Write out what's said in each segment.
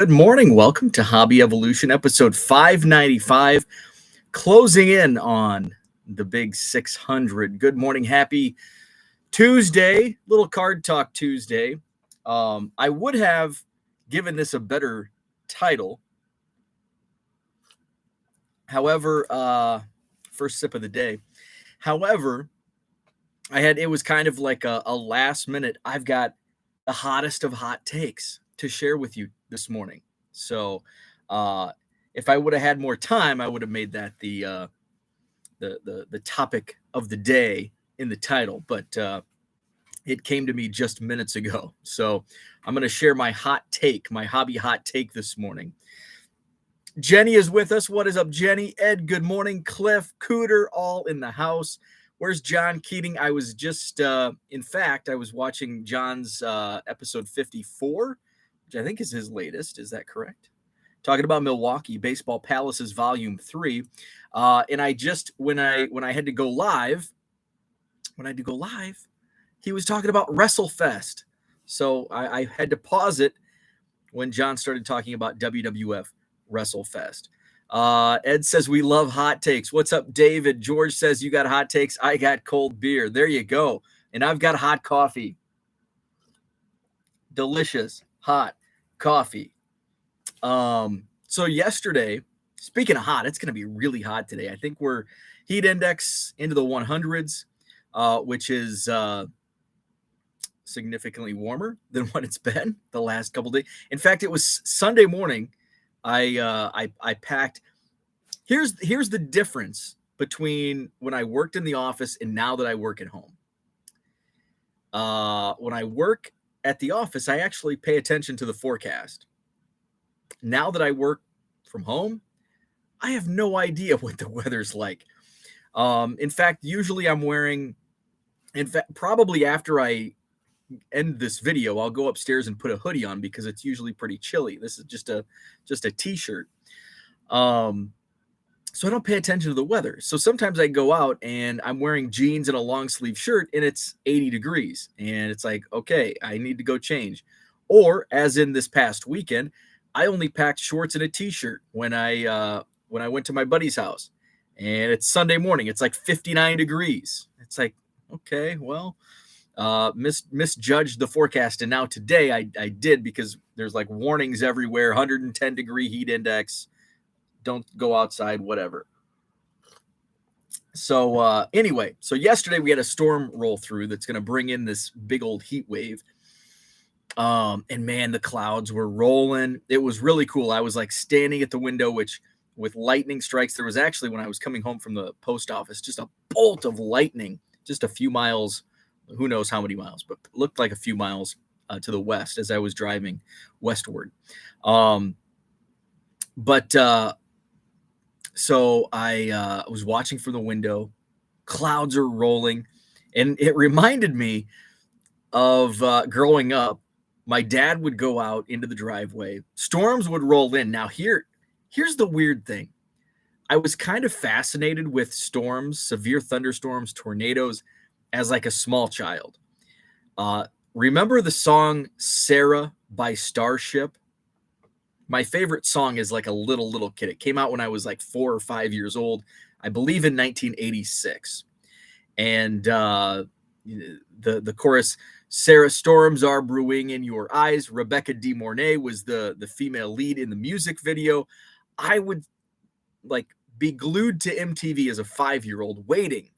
Good morning. Welcome to Hobby Evolution, episode 595, closing in on the big 600. Good morning. Happy Tuesday, little card talk Tuesday. I would have given this a better title. However, first sip of the day. However, it was kind of like a last minute. I've got the hottest of hot takes to share with you this morning. So, uh, if I would have had more time, I would have made that the topic of the day in the title. But it came to me just minutes ago. So I'm going to share my hot take, my hobby hot take this morning. Jenny is with us. What is up, Jenny? Ed, good morning. Cliff, Cooter, all in the house. Where's John Keating? I was just, in fact, I was watching John's episode 54, which I think is his latest. Is that correct? Talking about Milwaukee Baseball Palaces Volume 3. And I just, when I had to go live, he was talking about WrestleFest. So I had to pause it when John started talking about WWF WrestleFest. Ed says we love hot takes. What's up, David? George says you got hot takes. I got cold beer. There you go. And I've got hot coffee. Delicious hot coffee. So yesterday, speaking of hot, it's going to be really hot today. I think we're heat index into the 100s, which is significantly warmer than what it's been the last couple days. In fact, it was Sunday morning. I packed. Here's the difference between when I worked in the office and now that I work at home. When I work at the office, I actually pay attention to the forecast. Now that I work from home, I have no idea what the weather's like. In fact, usually I'm wearing. In fact, probably after I end this video, I'll go upstairs and put a hoodie on because it's usually pretty chilly. This is just a t-shirt. So I don't pay attention to the weather. So sometimes I go out and I'm wearing jeans and a long sleeve shirt and it's 80 degrees and it's like, okay, I need to go change. Or as in this past weekend, I only packed shorts and a t-shirt when I went to my buddy's house and it's Sunday morning. It's like 59 degrees. It's like, okay, well, misjudged the forecast. And now today I did because there's like warnings everywhere, 110 degree heat index, don't go outside, whatever. So anyway, so yesterday we had a storm roll through that's going to bring in this big old heat wave. And man, the clouds were rolling. It was really cool. I was like standing at the window, which with lightning strikes, there was actually, when I was coming home from the post office, just a bolt of lightning, just a few miles, who knows how many miles, but looked like a few miles to the west as I was driving westward. So I was watching from the window, clouds are rolling, and it reminded me of growing up. My dad would go out into the driveway, storms would roll in. Now here's the weird thing. I was kind of fascinated with storms, severe thunderstorms, tornadoes, as like a small child. Remember the song Sarah by Starship? My favorite song is like a little kid. It came out when I was like 4 or 5 years old, I believe in 1986. And the chorus, Sarah, storms are brewing in your eyes. Rebecca De Mornay was the female lead in the music video. I would like be glued to MTV as a 5-year-old waiting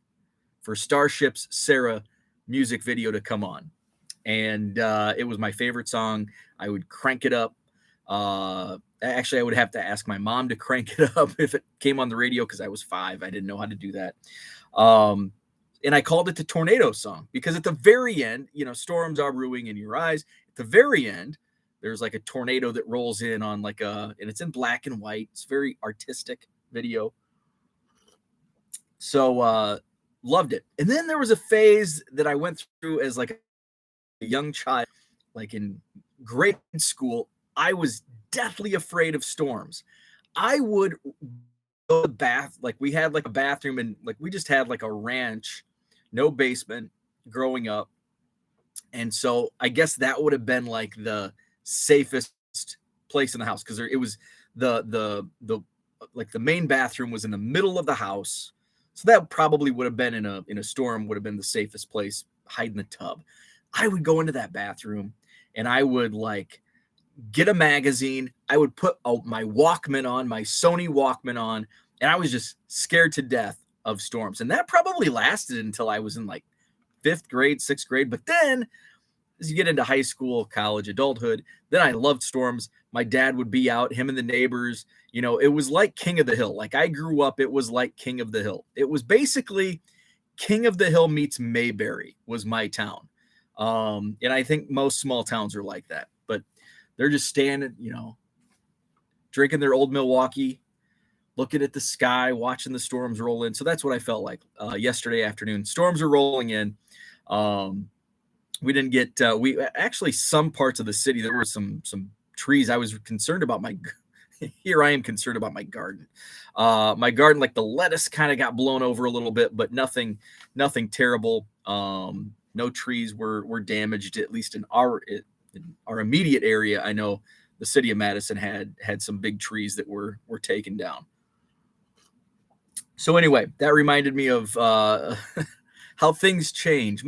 for Starship's Sarah music video to come on. And it was my favorite song. I would crank it up. Actually, I would have to ask my mom to crank it up if it came on the radio because I was 5. I didn't know how to do that. And I called it the tornado song because at the very end, storms are brewing in your eyes. At the very end, there's like a tornado that rolls in on and it's in black and white. It's very artistic video. So loved it. And then there was a phase that I went through as like a young child, like in grade school. I was deathly afraid of storms. I would go to the bath, like we had like a bathroom and like we just had like a ranch, no basement growing up. And so I guess that would have been like the safest place in the house because it was the like the main bathroom was in the middle of the house. So that probably would have been in a storm, would have been the safest place, hide in the tub. I would go into that bathroom and I would like get a magazine. I would put my Walkman on, my Sony Walkman on, and I was just scared to death of storms. And that probably lasted until I was in like 5th grade, 6th grade. But then as you get into high school, college, adulthood, then I loved storms. My dad would be out, him and the neighbors. It was like King of the Hill. Like I grew up, it was like King of the Hill. It was basically King of the Hill meets Mayberry was my town. And I think most small towns are like that. But they're just standing, drinking their old Milwaukee, looking at the sky, watching the storms roll in. So that's what I felt like yesterday afternoon. Storms are rolling in. We didn't get we actually some parts of the city there were some trees. I was concerned about here I am concerned about my garden. My garden, like the lettuce kind of got blown over a little bit, but nothing terrible. No trees were damaged, at least in our immediate area. I know the city of Madison had some big trees that were taken down. So anyway, that reminded me of how things change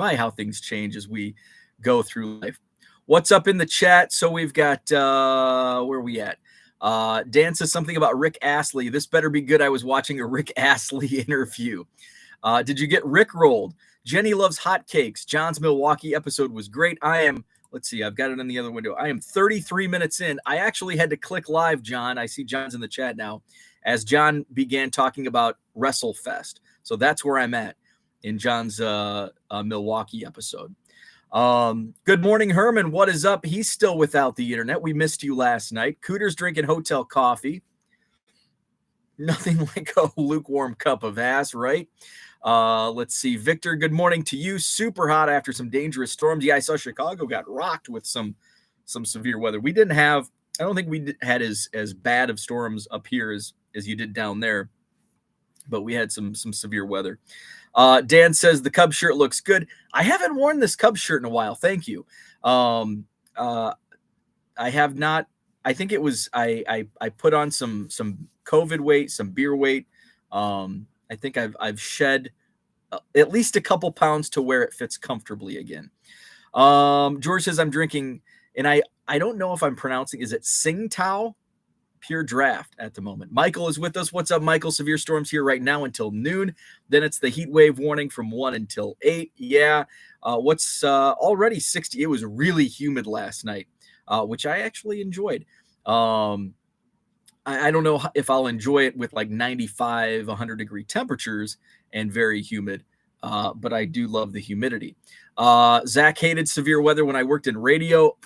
as we go through life. What's up in the chat? So we've got, where are we at? Dan says something about Rick Astley. This better be good. I was watching a Rick Astley interview. Did you get Rick rolled? Jenny loves hotcakes. John's Milwaukee episode was great. Let's see, I've got it in the other window. I am 33 minutes in. I actually had to click live, John. I see John's in the chat now, as John began talking about WrestleFest. So that's where I'm at in John's Milwaukee episode. Good morning, Herman. What is up? He's still without the internet. We missed you last night. Cooter's drinking hotel coffee. Nothing like a lukewarm cup of ass, right? Let's see. Victor, good morning to you. Super hot after some dangerous storms. Yeah, I saw Chicago got rocked with some severe weather. We didn't have, I don't think we had as bad of storms up here as you did down there, but we had some severe weather. Dan says the Cubs shirt looks good. I haven't worn this Cubs shirt in a while. Thank you. I have not. I think it was I put on some COVID weight, some beer weight. I think I've shed at least a couple pounds to where it fits comfortably again. George says I'm drinking, and I don't know if I'm pronouncing. Is it Tsingtao Pure Draft at the moment? Michael is with us. What's up, Michael? Severe storms here right now until noon. Then it's the heat wave warning from 1 until 8. Yeah. What's already 60? It was really humid last night, which I actually enjoyed. I don't know if I'll enjoy it with like 95, 100 degree temperatures and very humid, but I do love the humidity. Zach hated severe weather when I worked in radio.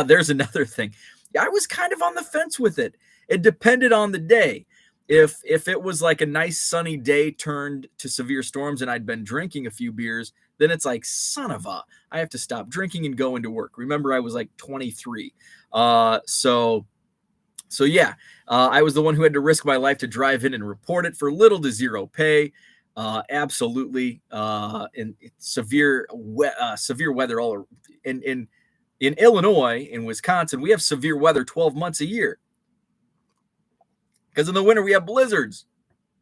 There's another thing. I was kind of on the fence with it. It depended on the day. If it was like a nice sunny day turned to severe storms and I'd been drinking a few beers, then it's like, son of a, I have to stop drinking and go into work. Remember, I was like 23. So yeah, I was the one who had to risk my life to drive in and report it for little to zero pay. Absolutely. And severe weather all in Illinois, in Wisconsin, we have severe weather 12 months a year. Because in the winter, we have blizzards.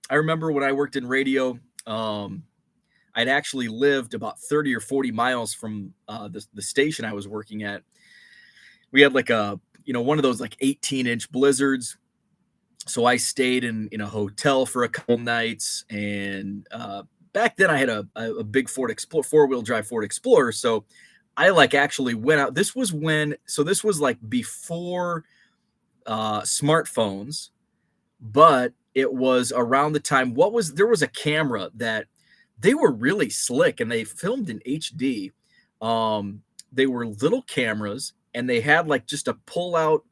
I remember when I worked in radio, I'd actually lived about 30 or 40 miles from the station I was working at. We had like one of those like 18-inch blizzards. So I stayed in a hotel for a couple nights. And back then I had a big four-wheel drive Ford Explorer. So I like actually went out. This was like before smartphones, but it was around the time there was a camera that they were really slick and they filmed in HD. They were little cameras and they had like just a pull out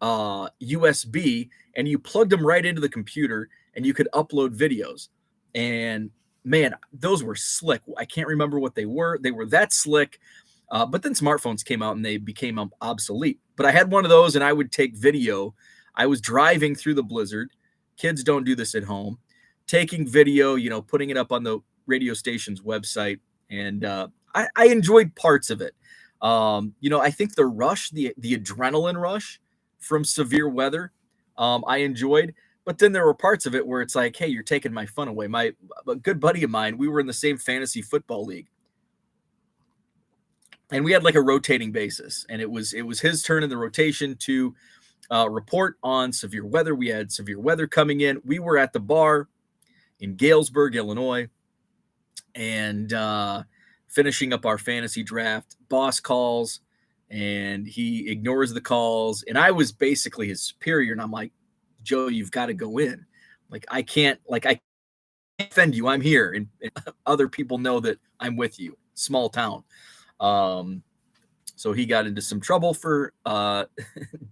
USB, and you plugged them right into the computer and you could upload videos. And man, those were slick. I can't remember what they were. They were that slick. But then smartphones came out and they became obsolete. But I had one of those and I would take video. I was driving through the blizzard. Kids don't do this at home. Taking video, putting it up on the radio station's website. And I enjoyed parts of it. I think the rush, the adrenaline rush from severe weather. I enjoyed, but then there were parts of it where it's like, hey, you're taking my fun away. A good buddy of mine, we were in the same fantasy football league, and we had like a rotating basis, and it was his turn in the rotation to report on severe weather. We had severe weather coming in. We were at the bar in Galesburg, Illinois, and finishing up our fantasy draft. Boss calls, and he ignores the calls, and I was basically his superior, and I'm like, Joe, you've got to go in. Like, I can't offend you. I'm here, and other people know that I'm with you. Small town. So he got into some trouble for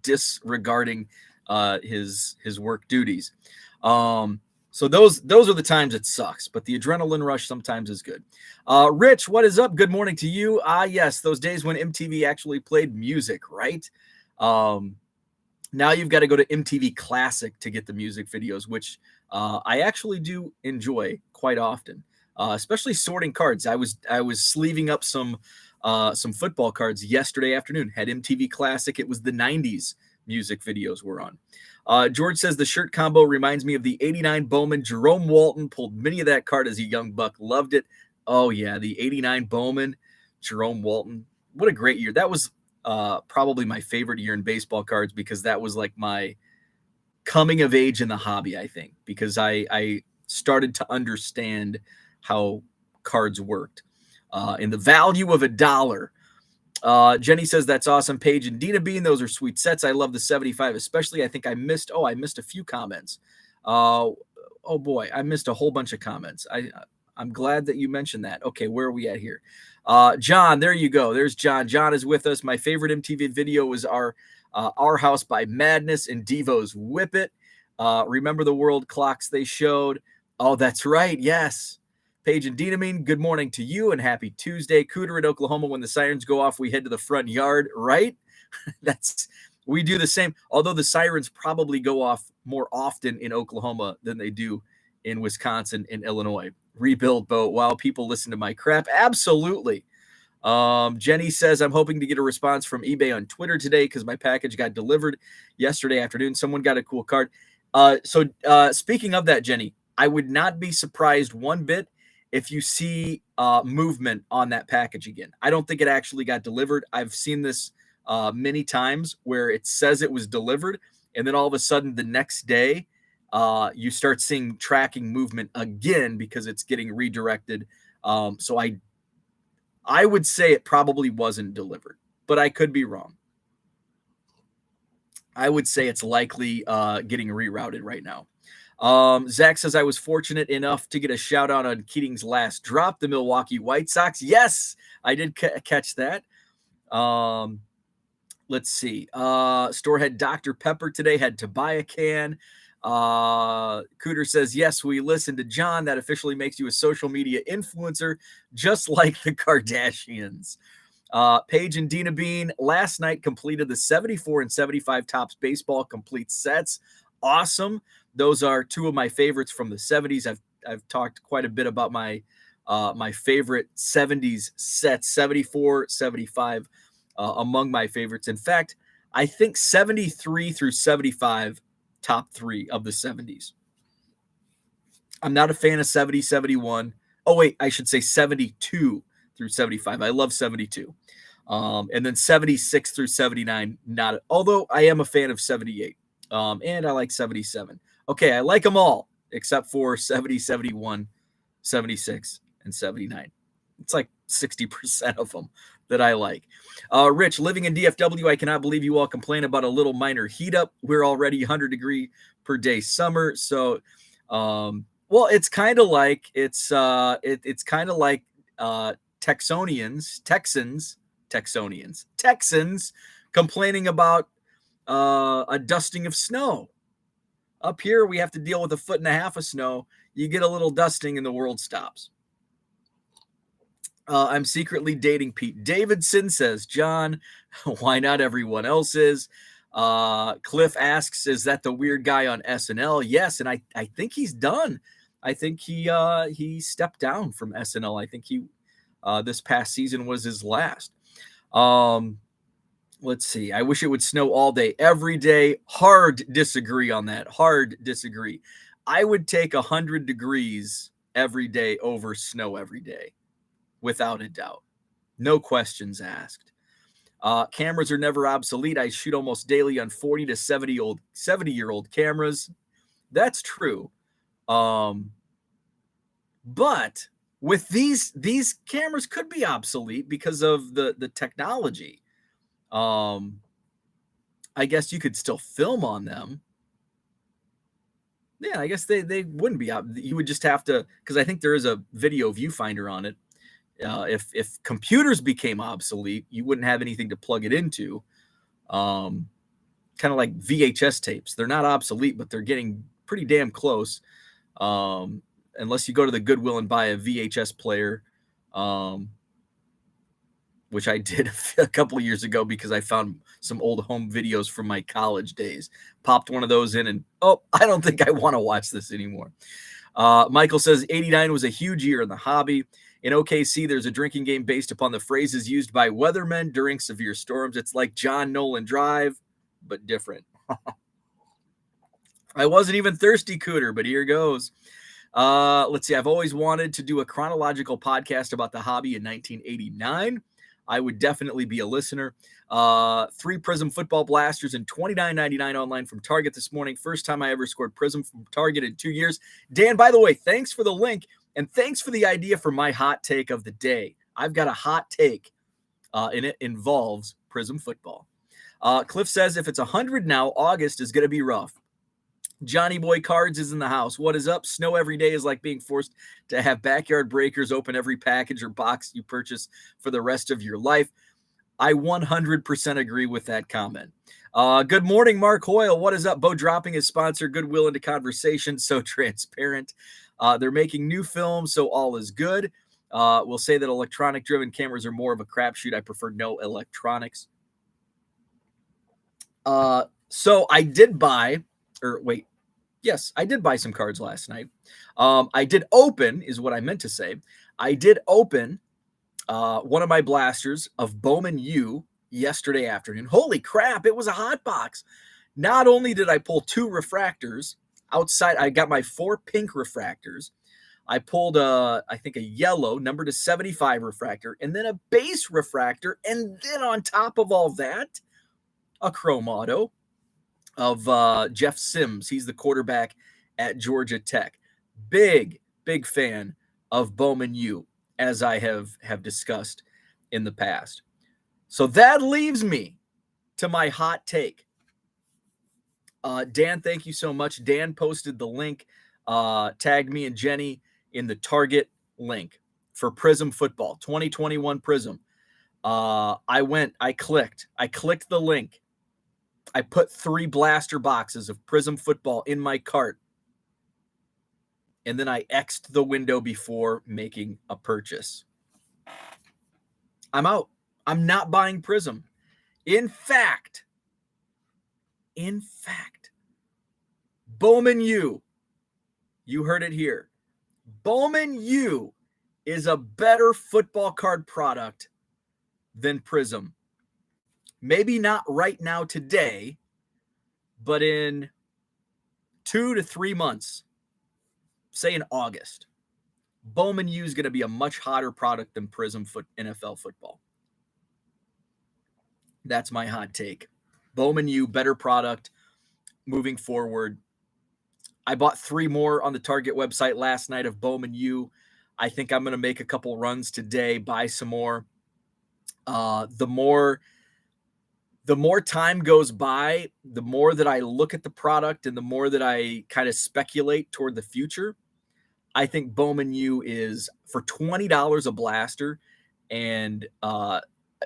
disregarding his work duties. So those are the times it sucks, but the adrenaline rush sometimes is good. Rich, what is up? Good morning to you. Yes, those days when MTV actually played music, right? Now you've got to go to MTV Classic to get the music videos, which I actually do enjoy quite often, especially sorting cards. I was sleeving up some football cards yesterday afternoon. Had MTV Classic. It was the 90s music videos were on. George says the shirt combo reminds me of the 89 Bowman. Jerome Walton pulled many of that card as a young buck. Loved it. Oh, yeah, the 89 Bowman, Jerome Walton. What a great year. That was probably my favorite year in baseball cards because that was like my coming of age in the hobby, I think, because I started to understand how cards worked and the value of $1. Jenny says that's awesome. Paige and Dina Bean, those are sweet sets. I love the 75, especially. I think I missed a few comments. Oh boy, I missed a whole bunch of comments. I'm glad that you mentioned that. Okay, where are we at here? John, there you go. There's John. John is with us. My favorite MTV video was Our House by Madness and Devo's Whip It. Remember the world clocks they showed? Oh, that's right. Yes. Paige and Dinamine, good morning to you and happy Tuesday. Cooter at Oklahoma, when the sirens go off, we head to the front yard, right? We do the same, although the sirens probably go off more often in Oklahoma than they do in Wisconsin and Illinois. Rebuild boat while people listen to my crap. Absolutely. Jenny says, I'm hoping to get a response from eBay on Twitter today because my package got delivered yesterday afternoon. Someone got a cool card. So speaking of that, Jenny, I would not be surprised one bit if you see movement on that package again. I don't think it actually got delivered. I've seen this many times where it says it was delivered, and then all of a sudden the next day, you start seeing tracking movement again because it's getting redirected. So I would say it probably wasn't delivered, but I could be wrong. I would say it's likely getting rerouted right now. Zach says, I was fortunate enough to get a shout out on Keating's last drop, the Milwaukee White Sox. Yes, I did catch that. Let's see. Store had Dr. Pepper today, had Tobiah can. Cooter says, yes, we listened to John. That officially makes you a social media influencer, just like the Kardashians. Paige and Dina Bean last night completed the 74 and 75 Topps baseball complete sets. Awesome. Those are two of my favorites from the 70s. I've talked quite a bit about my favorite 70s sets, 74, 75, among my favorites. In fact, I think 73 through 75, top three of the 70s. I'm not a fan of 70, 71. Oh, wait, I should say 72 through 75. I love 72. And then 76 through 79, although I am a fan of 78. And I like 77. Okay, I like them all except for 70, 71, 76, and 79. It's like 60% of them that I like. Rich, living in DFW, I cannot believe you all complain about a little minor heat up. We're already 100 degree per day summer. So, well, it's kind of like Texans complaining about a dusting of snow. Up here, we have to deal with 1.5 feet of snow. You get a little dusting and the world stops. I'm secretly dating Pete Davidson, says John. Why not? Everyone else is. Cliff asks, is that the weird guy on SNL? Yes, and I think he's done. I think he stepped down from SNL. I think he this past season was his last. Let's see. I wish it would snow all day, every day. Hard disagree on that. Hard disagree. I would take 100 degrees every day over snow every day, without a doubt. No questions asked. Cameras are never obsolete. I shoot almost daily on 40 to 70-year-old cameras. That's true. But with these cameras could be obsolete because of the technology. I guess you could still film on them. Yeah, I guess they wouldn't be out. You would just have to, because I think there is a video viewfinder on it. If computers became obsolete, you wouldn't have anything to plug it into. Kind of like VHS tapes. They're not obsolete, but they're getting pretty damn close. Unless you go to the Goodwill and buy a VHS player, which I did a couple of years ago because I found some old home videos from my college days. Popped one of those in and, I don't think I want to watch this anymore. Michael says 89 was a huge year in the hobby. In OKC, there's a drinking game based upon the phrases used by weathermen during severe storms. It's like John Nolan Drive, but different. I wasn't even thirsty, Cooter, but here goes. Let's see. I've always wanted to do a chronological podcast about the hobby in 1989. I would definitely be a listener. 3 Prism football blasters and $29.99 online from Target this morning. First time I ever scored Prism from Target in 2 years. Dan, by the way, thanks for the link and thanks for the idea for my hot take of the day. I've got a hot take, and it involves Prism football. Cliff says if it's 100 now, August is going to be rough. Johnny Boy Cards is in the house. What is up? Snow every day is like being forced to have backyard breakers open every package or box you purchase for the rest of your life. I 100% agree with that comment. Good morning, Mark Hoyle. What is up? Bo dropping his sponsor, Goodwill, into conversation. So transparent. They're making new films, so all is good. We'll say that electronic-driven cameras are more of a crapshoot. I prefer no electronics. So I did buy, Yes, I did buy some cards last night. I did open, is what I meant to say. I did open one of my blasters of Bowman U yesterday afternoon. Holy crap, it was a hot box. Not only did I pull 2 refractors outside, I got my 4 pink refractors. I pulled, I think, a yellow number to 75 refractor, and then a base refractor, and then on top of all that, a chrome auto of Jeff Sims. He's the quarterback at Georgia Tech. Big fan of Bowman U, as I have discussed in the past. So that leaves me to my hot take. Dan, thank you so much. Dan posted the link, tagged me and Jenny in the Target link for Prism Football, 2021 Prism. I clicked the link. I put 3 blaster boxes of Prism Football in my cart. And then I X'd the window before making a purchase. I'm out. I'm not buying Prism. In fact, Bowman U, you heard it here. Bowman U is a better football card product than Prism. Maybe not right now today, but in 2 to 3 months, say in August, Bowman U is going to be a much hotter product than Prism NFL football. That's my hot take. Bowman U, better product moving forward. I bought 3 more on the Target website last night of Bowman U. I think I'm going to make a couple runs today, buy some more. The more time goes by, the more that I look at the product and the more that I kind of speculate toward the future. I think Bowman U is for $20 a blaster. And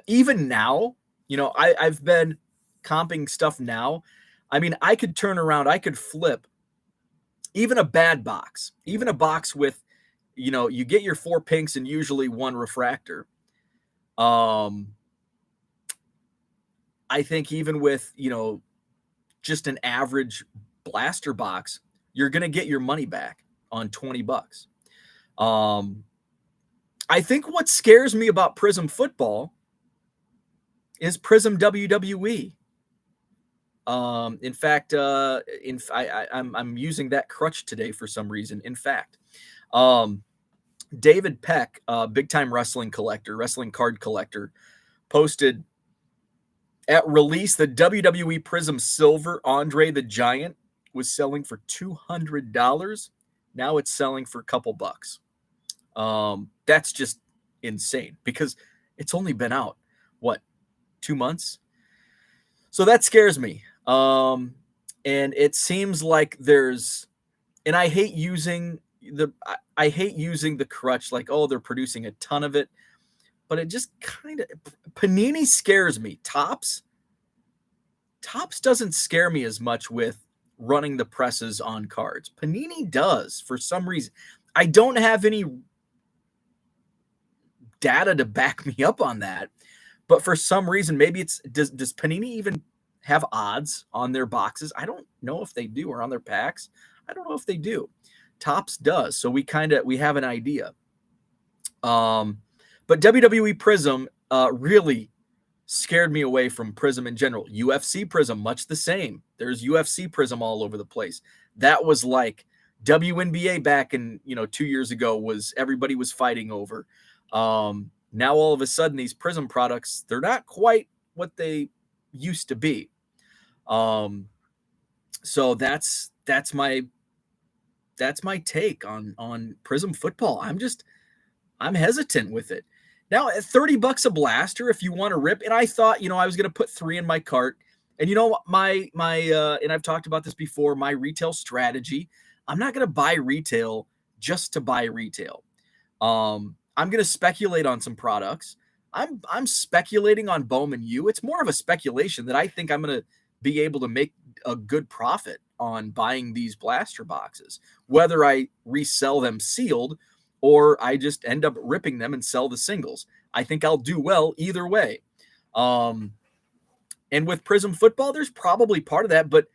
even now, I've been comping stuff now. I mean, I could turn around, I could flip even a bad box, even a box with, you get your 4 pinks and usually 1 refractor. I think even with, just an average blaster box, you're going to get your money back on $20. I think what scares me about Prism football is Prism WWE. In fact, I'm using that crutch today for some reason. In fact, David Peck, big time wrestling collector, wrestling card collector, posted at release the WWE Prism Silver Andre the Giant was selling for $200. Now it's selling for a couple bucks. That's just insane because it's only been out, what, 2 months? So that scares me. And it seems like and I hate using the crutch, like, oh, they're producing a ton of it, but it just kind of, Panini scares me. Topps doesn't scare me as much with running the presses on cards. Panini does for some reason. I don't have any data to back me up on that, but for some reason, maybe does Panini even have odds on their boxes? I don't know if they do, or on their packs. I don't know if they do. Topps does, so we have an idea. But WWE Prism really scared me away from Prism in general. UFC Prism, much the same. There's UFC Prism all over the place. That was like WNBA back in 2 years ago, was everybody was fighting over. Now all of a sudden these Prism products, they're not quite what they used to be. So that's my take on Prism football. I'm hesitant with it. Now at $30 a blaster, if you want to rip, and I thought, I was going to put 3 in my cart, and my and I've talked about this before, my retail strategy, I'm not going to buy retail just to buy retail. I'm going to speculate on some products. I'm speculating on Bowman U. It's more of a speculation that I think I'm going to be able to make a good profit on buying these blaster boxes, whether I resell them sealed or I just end up ripping them and sell the singles. I think I'll do well either way. And with Prism football, there's probably part of that, but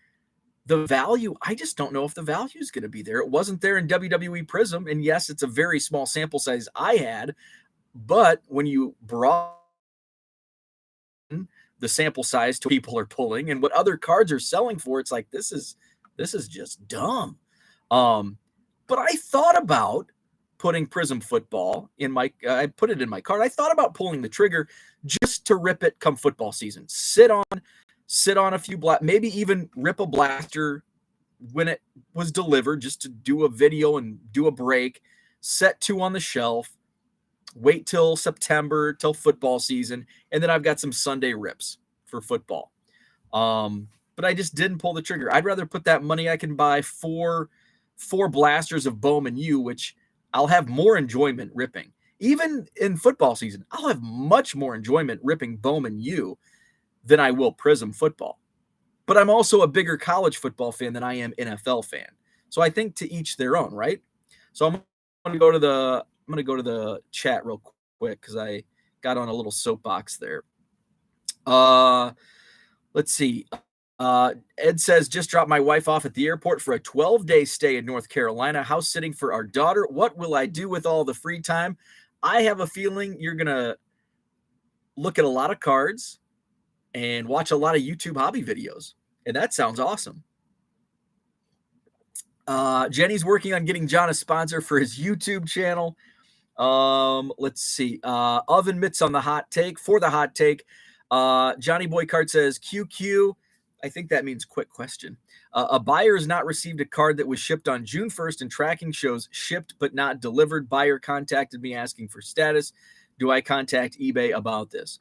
the value, I just don't know if the value is going to be there. It wasn't there in WWE Prism. And yes, it's a very small sample size I had, but when you brought the sample size to people are pulling and what other cards are selling for, it's like, this is just dumb. But I thought about putting Prism football in I put it in my card. I thought about pulling the trigger just to rip it come football season. Sit on a few maybe even rip a blaster when it was delivered, just to do a video and do a break, set 2 on the shelf, wait till September, till football season, and then I've got some Sunday rips for football. But I just didn't pull the trigger. I'd rather put that money, I can buy four blasters of Bowman U, which I'll have more enjoyment ripping. Even in football season, I'll have much more enjoyment ripping Bowman U than I will Prism football. But I'm also a bigger college football fan than I am NFL fan. So I think to each their own, right? So I'm going to go to the chat real quick because I got on a little soapbox there. Let's see. Ed says, just dropped my wife off at the airport for a 12-day stay in North Carolina, house sitting for our daughter. What will I do with all the free time? I have a feeling you're going to look at a lot of cards and watch a lot of YouTube hobby videos. And that sounds awesome. Jenny's working on getting John a sponsor for his YouTube channel. Let's see. Oven Mitts on the hot take. For the hot take, Johnny Boy Card says, QQ. I think that means quick question. A buyer has not received a card that was shipped on June 1st and tracking shows shipped but not delivered. Buyer contacted me asking for status. Do I contact eBay about this?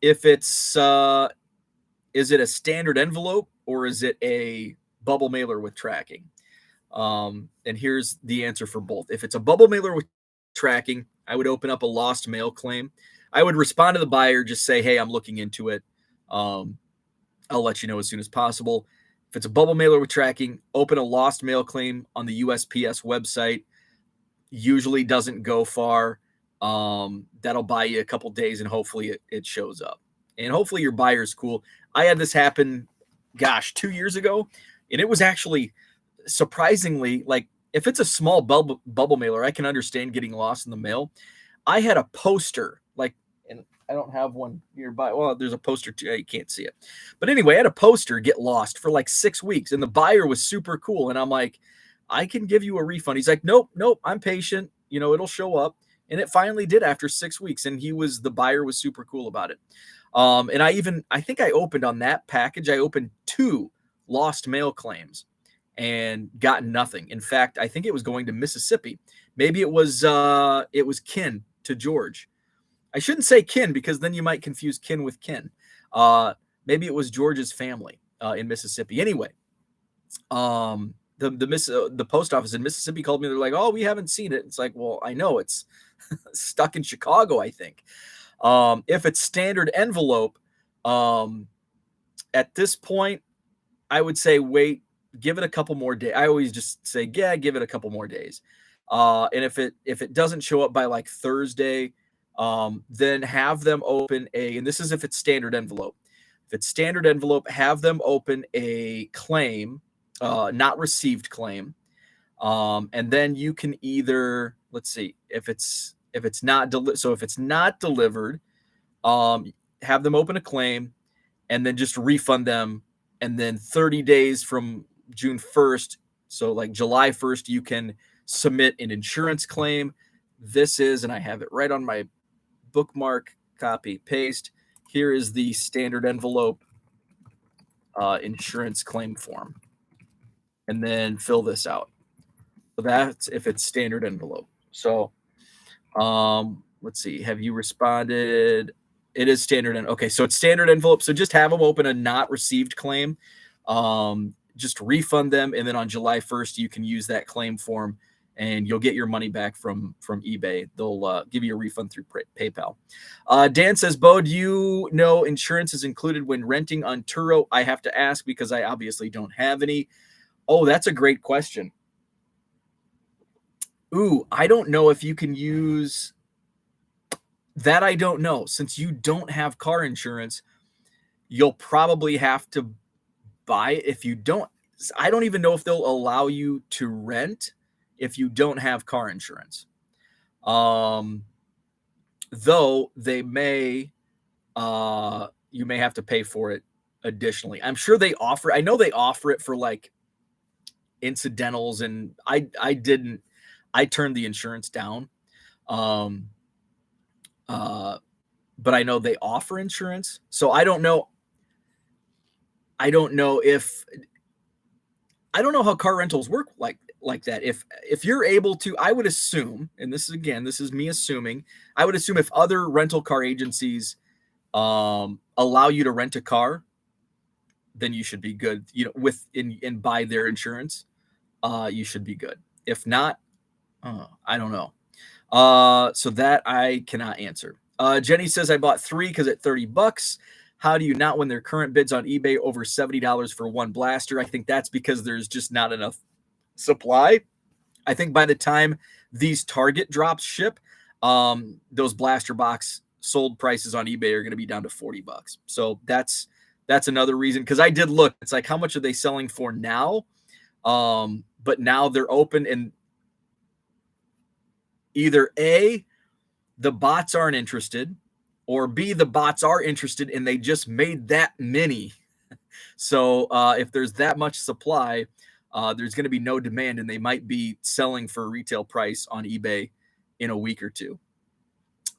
If it's, is it a standard envelope or is it a bubble mailer with tracking? And here's the answer for both. If it's a bubble mailer with tracking, I would open up a lost mail claim. I would respond to the buyer, just say, hey, I'm looking into it. I'll let you know as soon as possible. If it's a bubble mailer with tracking, open a lost mail claim on the USPS website. Usually doesn't go far. That'll buy you a couple days and hopefully it shows up. And hopefully your buyer's cool. I had this happen, 2 years ago, and it was actually surprisingly, like, if it's a small bubble mailer, I can understand getting lost in the mail. I had a poster, and I don't have one nearby. Well, there's a poster too. You can't see it. But anyway, I had a poster get lost for like 6 weeks, and the buyer was super cool. And I'm like, I can give you a refund. He's like, nope, I'm patient. It'll show up. And it finally did after 6 weeks. And the buyer was super cool about it. And I think I opened on that package, I opened 2 lost mail claims and got nothing. In fact, I think it was going to Mississippi. Maybe it was kin to George. I shouldn't say kin because then you might confuse kin with kin. Maybe it was George's family in Mississippi. Anyway, the post office in Mississippi called me. They're like, "Oh, we haven't seen it." It's like, well, I know it's stuck in Chicago, I think. If it's standard envelope, at this point, I would say wait, give it a couple more days. I always just say, yeah, give it a couple more days. And if it doesn't show up by like Thursday, then have them open and this is if it's standard envelope. If it's standard envelope, have them open a claim, not received claim. And then you can either, let's see, if it's not delivered, have them open a claim and then just refund them. And then 30 days from June 1st, so like July 1st, you can submit an insurance claim. This is, and I have it right on my bookmark, copy, paste. Here is the standard envelope insurance claim form. And then fill this out. So that's if it's standard envelope. So let's see. Have you responded? It is standard. Okay, so it's standard envelope. So just have them open a not received claim. Just refund them. And then on July 1st, you can use that claim form and you'll get your money back from eBay. They'll give you a refund through PayPal. Dan says, Bo, do you know insurance is included when renting on Turo? I have to ask because I obviously don't have any. Oh, that's a great question. Ooh, I don't know if you can use that. I don't know. Since you don't have car insurance, you'll probably have to buy it. If you don't, I don't even know if they'll allow you to rent if you don't have car insurance. Though they may, you may have to pay for it additionally. I'm sure they offer, I know they offer it for like incidentals, and I turned the insurance down. But I know they offer insurance. So I don't know. I don't know how car rentals work like that. If you're able to, I would assume, and this is me assuming, I would assume if other rental car agencies allow you to rent a car, then you should be good. And buy their insurance, you should be good. If not, I don't know. So that I cannot answer. Jenny says, I bought 3 because at $30. How do you not win their current bids on eBay over $70 for one blaster? I think that's because there's just not enough supply. I think by the time these Target drops ship, those blaster box sold prices on eBay are going to be down to $40. So that's another reason. Because I did look, it's like, how much are they selling for now? But now they're open, and either A, the bots aren't interested, or B, the bots are interested and they just made that many. So if there's that much supply, there's going to be no demand, and they might be selling for a retail price on eBay in a week or two.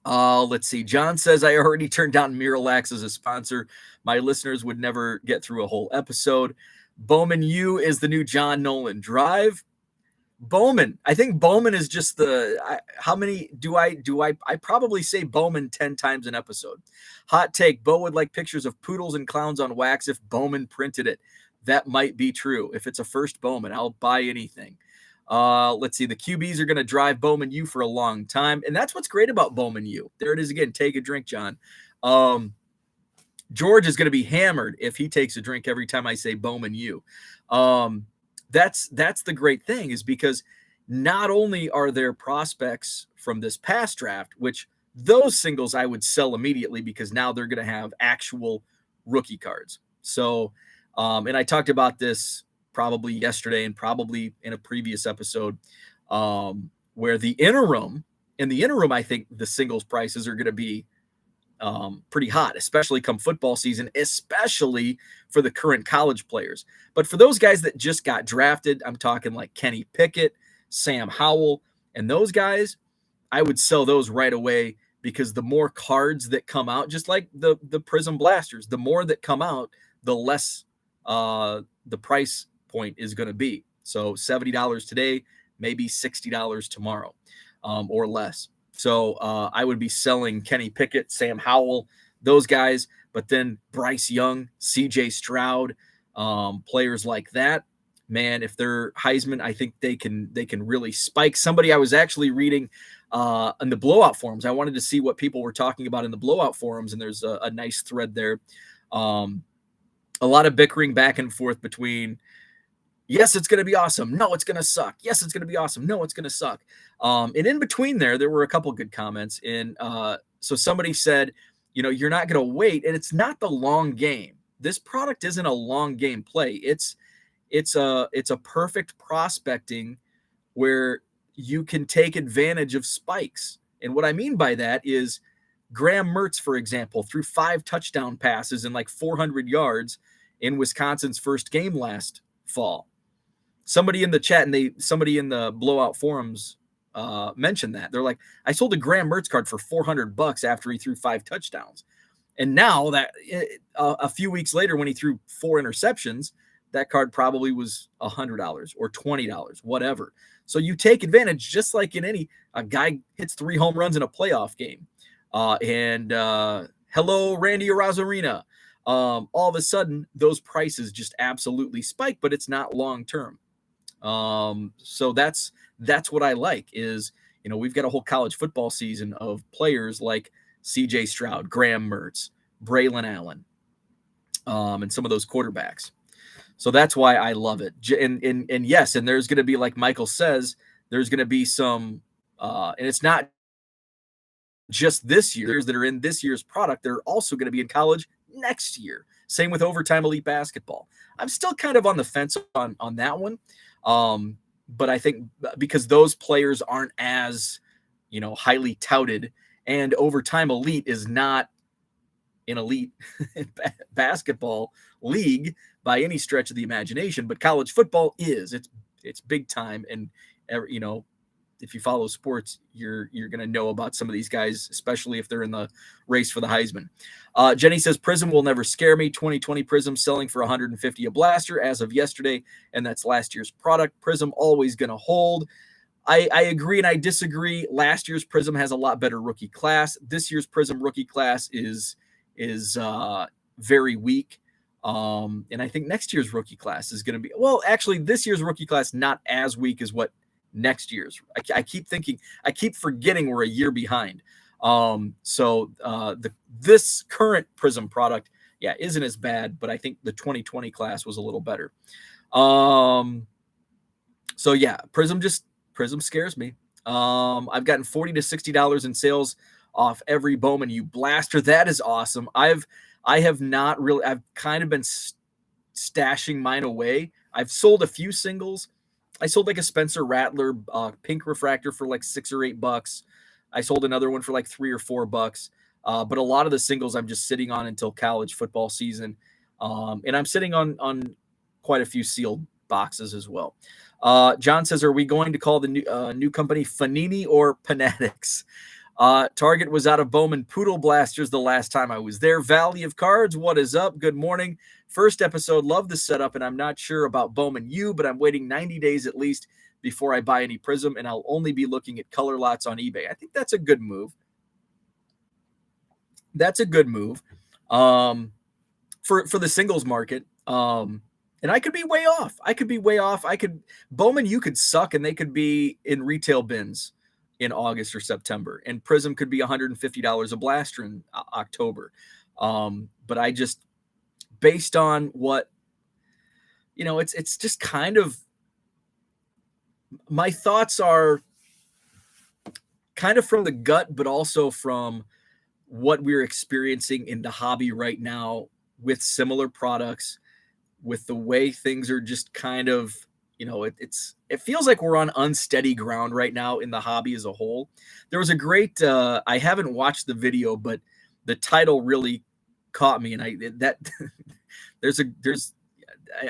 Let's see. John says, I already turned down Miralax as a sponsor. My listeners would never get through a whole episode. Bowman U is the new John Nolan Drive. Bowman. I think Bowman is just how many do I probably say Bowman 10 times an episode. Hot take. Bo would like pictures of poodles and clowns on wax if Bowman printed it. That might be true. If it's a first Bowman, I'll buy anything. Let's see. The QBs are going to drive Bowman U for a long time. And that's what's great about Bowman U. There it is again. Take a drink, John. George is going to be hammered if he takes a drink every time I say Bowman U. That's the great thing, is because not only are there prospects from this past draft, which those singles I would sell immediately because now they're going to have actual rookie cards. So, and I talked about this probably yesterday and probably in a previous episode, where in the interim, I think the singles prices are going to be pretty hot, especially come football season, especially for the current college players. But for those guys that just got drafted, I'm talking like Kenny Pickett, Sam Howell, and those guys, I would sell those right away, because the more cards that come out, just like the Prism Blasters, the more that come out, the less the price point is going to be. So $70 today, maybe $60 tomorrow, or less. So I would be selling Kenny Pickett, Sam Howell, those guys, but then Bryce Young, CJ Stroud, players like that. Man, if they're Heisman, I think they can really spike. Somebody I was actually reading in the blowout forums, I wanted to see what people were talking about in the blowout forums, and there's a nice thread there. A lot of bickering back and forth between, yes, it's going to be awesome, no, it's going to suck. Yes, it's going to be awesome, no, it's going to suck. And in between there were a couple good comments. And so somebody said, you're not going to wait, and it's not the long game. This product isn't a long game play. It's a perfect prospecting where you can take advantage of spikes. And what I mean by that is Graham Mertz, for example, threw 5 touchdown passes and like 400 yards in Wisconsin's first game last fall. Somebody in the chat and somebody in the blowout forums mentioned that. They're like, I sold a Graham Mertz card for $400 after he threw 5 touchdowns. And now that a few weeks later, when he threw 4 interceptions, that card probably was $100 or $20, whatever. So you take advantage, just like in a guy hits 3 home runs in a playoff game. Hello, Randy Arozarena. All of a sudden, those prices just absolutely spike, but it's not long term. So that's what I like is, we've got a whole college football season of players like CJ Stroud, Graham Mertz, Braylon Allen, and some of those quarterbacks. So that's why I love it. And yes, and there's going to be, like Michael says, there's going to be some, and it's not just this year's that are in this year's product. They're also going to be in college next year. Same with Overtime Elite Basketball. I'm still kind of on the fence on that one. But I think because those players aren't as, highly touted, and Overtime Elite is not an elite basketball league by any stretch of the imagination, but college football is. It's big time, and if you follow sports, you're going to know about some of these guys, especially if they're in the race for the Heisman. Jenny says, Prism will never scare me. 2020 Prism selling for $150 a blaster as of yesterday, and that's last year's product. Prism always going to hold. I agree and I disagree. Last year's Prism has a lot better rookie class. This year's Prism rookie class is very weak. And I think next year's rookie class is going to be, well, actually this year's rookie class, not as weak as what next year's. I keep forgetting we're a year behind. This current Prism product, isn't as bad, but I think the 2020 class was a little better. Prism scares me. I've gotten $40 to $60 in sales off every Bowman U blaster. That is awesome. I've kind of been stashing mine away. I've sold a few singles. I sold like a Spencer Rattler pink refractor for like $6 or $8. I sold another one for like $3 or $4. But a lot of the singles I'm just sitting on until college football season. And I'm sitting on quite a few sealed boxes as well. John says, are we going to call the new company Fanini or Fanatics? Target was out of Bowman Poodle Blasters the last time I was there. Valley of Cards, what is up? Good morning. First episode, love the setup, and I'm not sure about Bowman U, but I'm waiting 90 days at least before I buy any Prism, and I'll only be looking at color lots on eBay. I think that's a good move. That's a good move for the singles market. And I could be way off. Bowman U could suck, and they could be in retail bins in August or September, and Prism could be $150 a blaster in October. But I just, based on what, it's just kind of, my thoughts are kind of from the gut, but also from what we're experiencing in the hobby right now with similar products, with the way things are just kind of, it feels like we're on unsteady ground right now in the hobby as a whole. There was a great, I haven't watched the video, but the title really caught me, and there's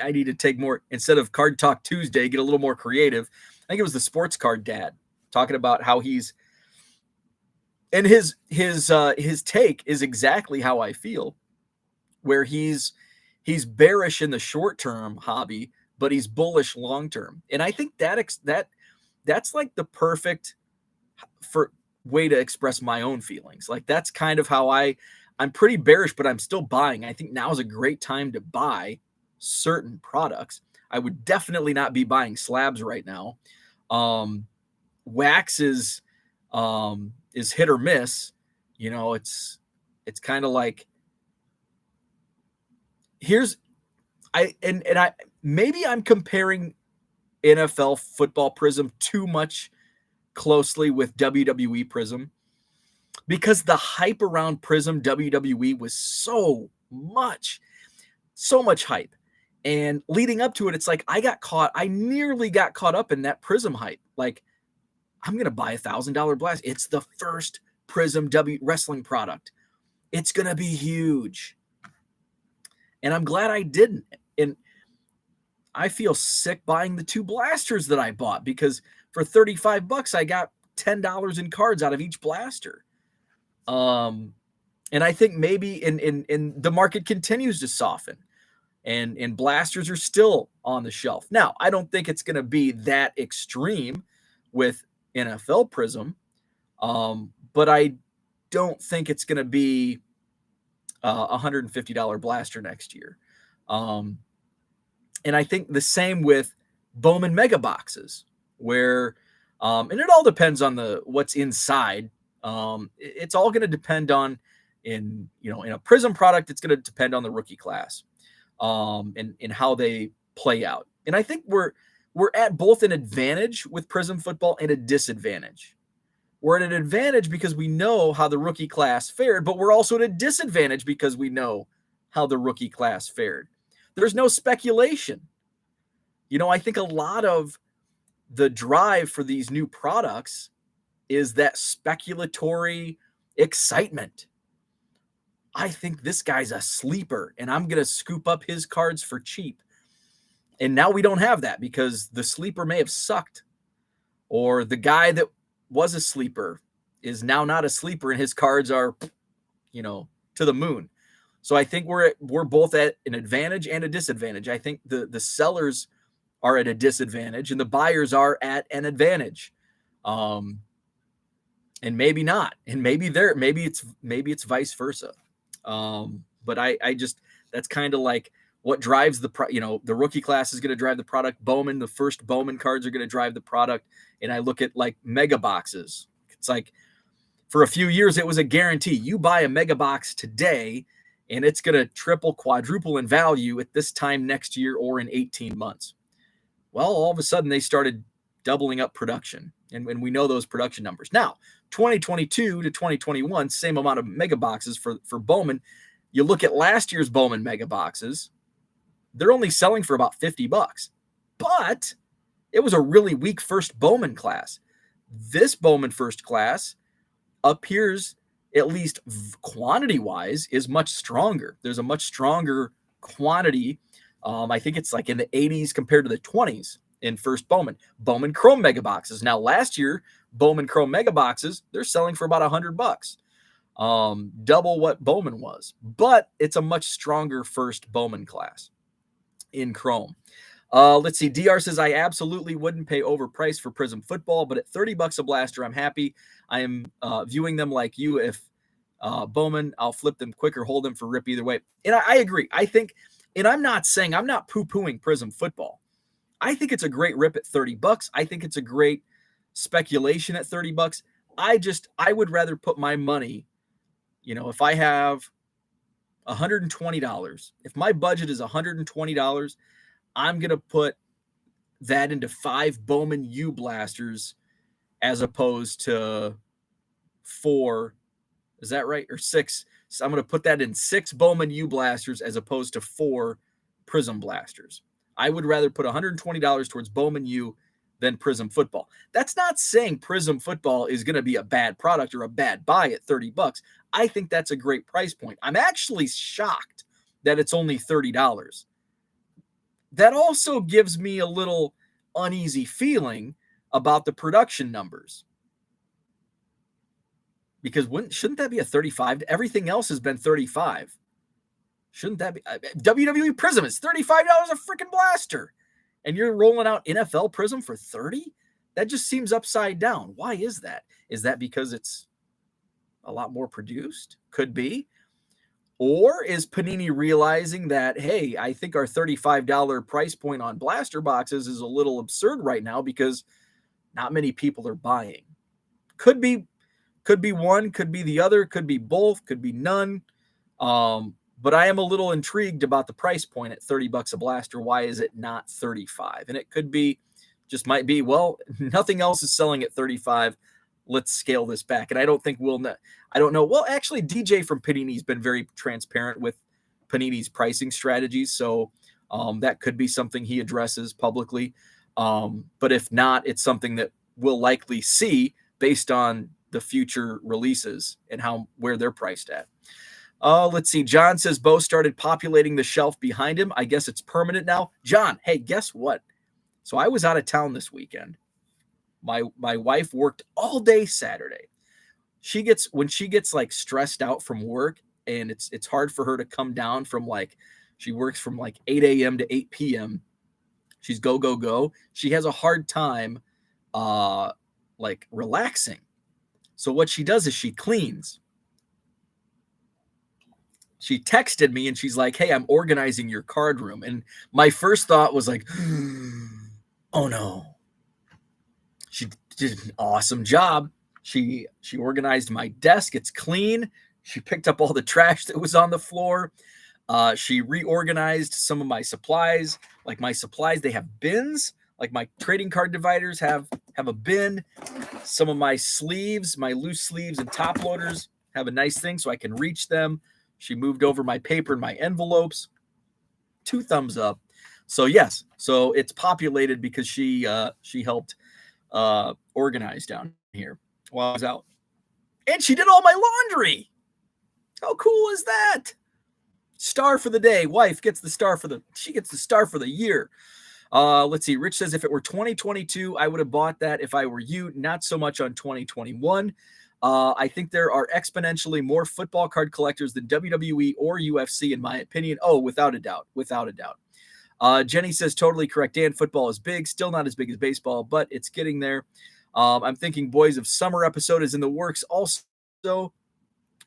I need to take more, instead of Card Talk Tuesday, get a little more creative. I think it was the Sports Card Dad talking about how he's, and his take is exactly how I feel, where he's bearish in the short term hobby, but he's bullish long term. And I think that's like the perfect way to express my own feelings. Like that's kind of how I'm pretty bearish, but I'm still buying. I think now is a great time to buy certain products. I would definitely not be buying slabs right now. Wax is hit or miss. You know, it's kind of like, maybe I'm comparing NFL football Prism too much closely with WWE Prism, because the hype around Prism WWE was so much hype. And leading up to it, it's like I nearly got caught up in that Prism hype. Like, I'm going to buy $1,000 blast. It's the first Prism wrestling product. It's going to be huge. And I'm glad I didn't. And I feel sick buying the 2 blasters that I bought, because for $35, I got $10 in cards out of each blaster. And I think maybe in the market continues to soften, and blasters are still on the shelf. Now, I don't think it's going to be that extreme with NFL Prism, but I don't think it's going to be a $150 blaster next year. And I think the same with Bowman Mega Boxes, where, and it all depends on what's inside. It's all going to depend on, in a Prism product, it's going to depend on the rookie class, and how they play out. And I think we're at both an advantage with Prism football and a disadvantage. We're at an advantage because we know how the rookie class fared, but we're also at a disadvantage because we know how the rookie class fared. There's no speculation. I think a lot of the drive for these new products is that speculatory excitement. I think this guy's a sleeper, and I'm going to scoop up his cards for cheap. And now we don't have that, because the sleeper may have sucked, or the guy that was a sleeper is now not a sleeper, and his cards are, to the moon. So I think we're both at an advantage and a disadvantage. I think the sellers are at a disadvantage and the buyers are at an advantage. And maybe not. And maybe it's vice versa. But I just, that's kind of like what drives the rookie class is going to drive the product. The first Bowman cards are going to drive the product. And I look at like mega boxes. It's like, for a few years, it was a guarantee. You buy a mega box today, and it's going to triple, quadruple in value at this time next year or in 18 months. Well, all of a sudden, they started doubling up production. And we know those production numbers. Now, 2022 to 2021, same amount of mega boxes for Bowman. You look at last year's Bowman mega boxes, they're only selling for about $50. But it was a really weak first Bowman class. This Bowman first class appears, at least quantity-wise, is much stronger. There's a much stronger quantity. I think it's like in the 80s compared to the 20s in first Bowman. Bowman Chrome mega boxes. Now, last year, Bowman Chrome mega boxes, they're selling for about $100. Double what Bowman was. But it's a much stronger first Bowman class in Chrome. Let's see. DR says, I absolutely wouldn't pay overpriced for Prism football, but at $30 a blaster, I'm happy. I am viewing them like you. If Bowman, I'll flip them quicker, hold them for rip either way. And I agree. I think, and I'm not poo-pooing Prism football. I think it's a great rip at $30. I think it's a great speculation at $30. I would rather put my money, if I have $120, if my budget is $120, I'm going to put that into 5 Bowman U blasters as opposed to 4. Is that right? Or 6. So I'm going to put that in 6 Bowman U blasters as opposed to 4 Prism blasters. I would rather put $120 towards Bowman U than Prism Football. That's not saying Prism Football is going to be a bad product or a bad buy at $30. I think that's a great price point. I'm actually shocked that it's only $30. That also gives me a little uneasy feeling about the production numbers. Because shouldn't that be a 35? Everything else has been 35. Shouldn't that be? WWE Prism is $35 a freaking blaster. And you're rolling out NFL Prism for 30? That just seems upside down. Why is that? Is that because it's a lot more produced? Could be. Or is Panini realizing that, hey, I think our $35 price point on blaster boxes is a little absurd right now because not many people are buying? Could be one, could be the other, could be both, could be none. But I am a little intrigued about the price point at $30 a blaster. Why is it not 35? And it could be, just might be, well, nothing else is selling at 35. Let's scale this back. And I don't think I don't know. Well, actually, DJ from Panini's been very transparent with Panini's pricing strategies. So that could be something he addresses publicly. But if not, it's something that we'll likely see based on the future releases and where they're priced at. Let's see. John says Bo started populating the shelf behind him. I guess it's permanent now. John, hey, guess what? So I was out of town this weekend. My wife worked all day Saturday. When she gets like stressed out from work, and it's hard for her to come down from she works from 8 a.m. to 8 p.m. She's go. She has a hard time relaxing. So what she does is she cleans. She texted me and she's like, hey, I'm organizing your card room. And my first thought was like, oh no. She did an awesome job. She organized my desk. It's clean. She picked up all the trash that was on the floor. She reorganized some of my supplies. Like my supplies, they have bins. Like my trading card dividers have a bin. Some of my sleeves, my loose sleeves and top loaders have a nice thing so I can reach them. She moved over my paper and my envelopes. 2 thumbs up. So yes, so it's populated because she helped organize down here while I was out. And she did all my laundry. How cool is that? Star for the day. Wife gets the star for the year. Let's see. Rich says if it were 2022, I would have bought that if I were you. Not so much on 2021. I think there are exponentially more football card collectors than WWE or UFC, in my opinion. Oh, without a doubt. Jenny says totally correct. Dan, football is big. Still not as big as baseball, but it's getting there. I'm thinking Boys of Summer episode is in the works also.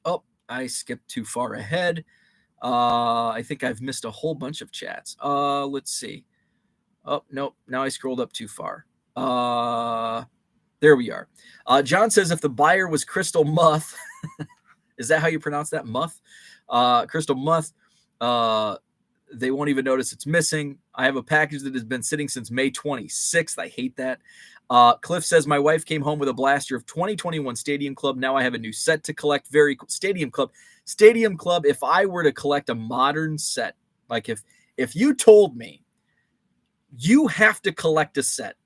Oh, I skipped too far ahead. I think I've missed a whole bunch of chats. Let's see. Oh, nope. Now I scrolled up too far. There we are. John says if the buyer was Crystal Muth, is that how you pronounce that? Muth? Crystal Muth, they won't even notice it's missing. I have a package that has been sitting since May 26th. I hate that. Cliff says my wife came home with a blaster of 2021 Stadium Club. Now I have a new set to collect. Very cool. Stadium Club. If I were to collect a modern set, like if you told me you have to collect a set,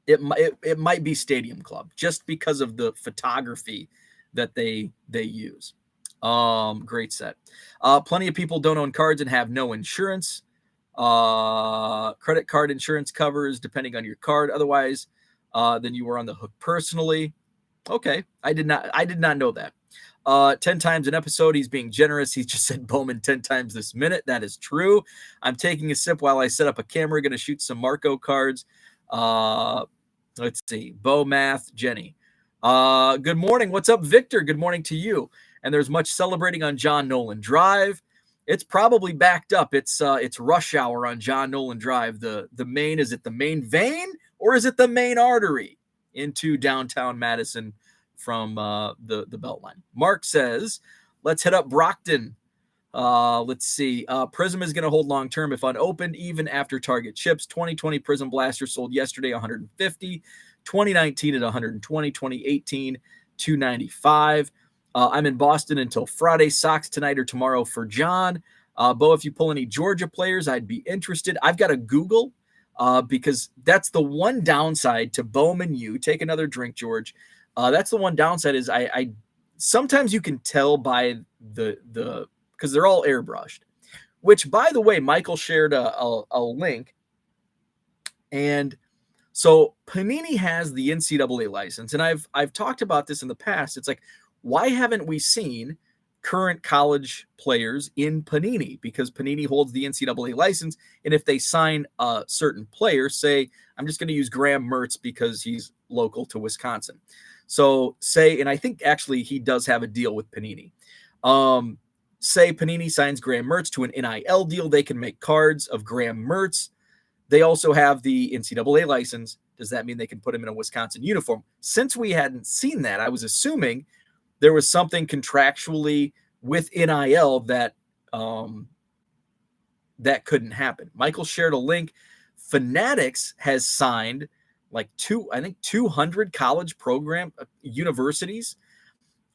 it might be Stadium Club just because of the photography that they use. Great set. Plenty of people don't own cards and have no insurance. Credit card insurance covers depending on your card. Otherwise, then you were on the hook personally. Okay, I did not know that. 10 times an episode, he's being generous. He just said Bowman 10 times this minute. That is true. I'm taking a sip while I set up a camera. Going to shoot some Marco cards. Let's see. Bo Math, Jenny. Good morning. What's up, Victor? Good morning to you. And there's much celebrating on John Nolan Drive. It's probably backed up. It's rush hour on John Nolan Drive. The main, is it the main vein or is it the main artery into downtown Madison from the Beltline? Mark says, let's hit up Brockton. Let's see. Prism is going to hold long term if unopened, even after Target ships. 2020 Prism Blaster sold yesterday 150, 2019 at 120, 2018 295. I'm in Boston until Friday. Sox tonight or tomorrow for John. Bo, if you pull any Georgia players, I'd be interested. I've got to Google because that's the one downside to Bowman U. Take another drink, George. That's the one downside is I sometimes you can tell by the because they're all airbrushed. Which, by the way, Michael shared a link, and so Panini has the NCAA license, and I've talked about this in the past. It's like, why haven't we seen current college players in Panini? Because Panini holds the NCAA license, and if they sign a certain player, say, I'm just going to use Graham Mertz because he's local to Wisconsin. So say, and I think actually he does have a deal with Panini. Say Panini signs Graham Mertz to an NIL deal, they can make cards of Graham Mertz. They also have the NCAA license. Does that mean they can put him in a Wisconsin uniform? Since we hadn't seen that, I was assuming there was something contractually with NIL that that couldn't happen. Michael shared a link. Fanatics has signed like 200 college program universities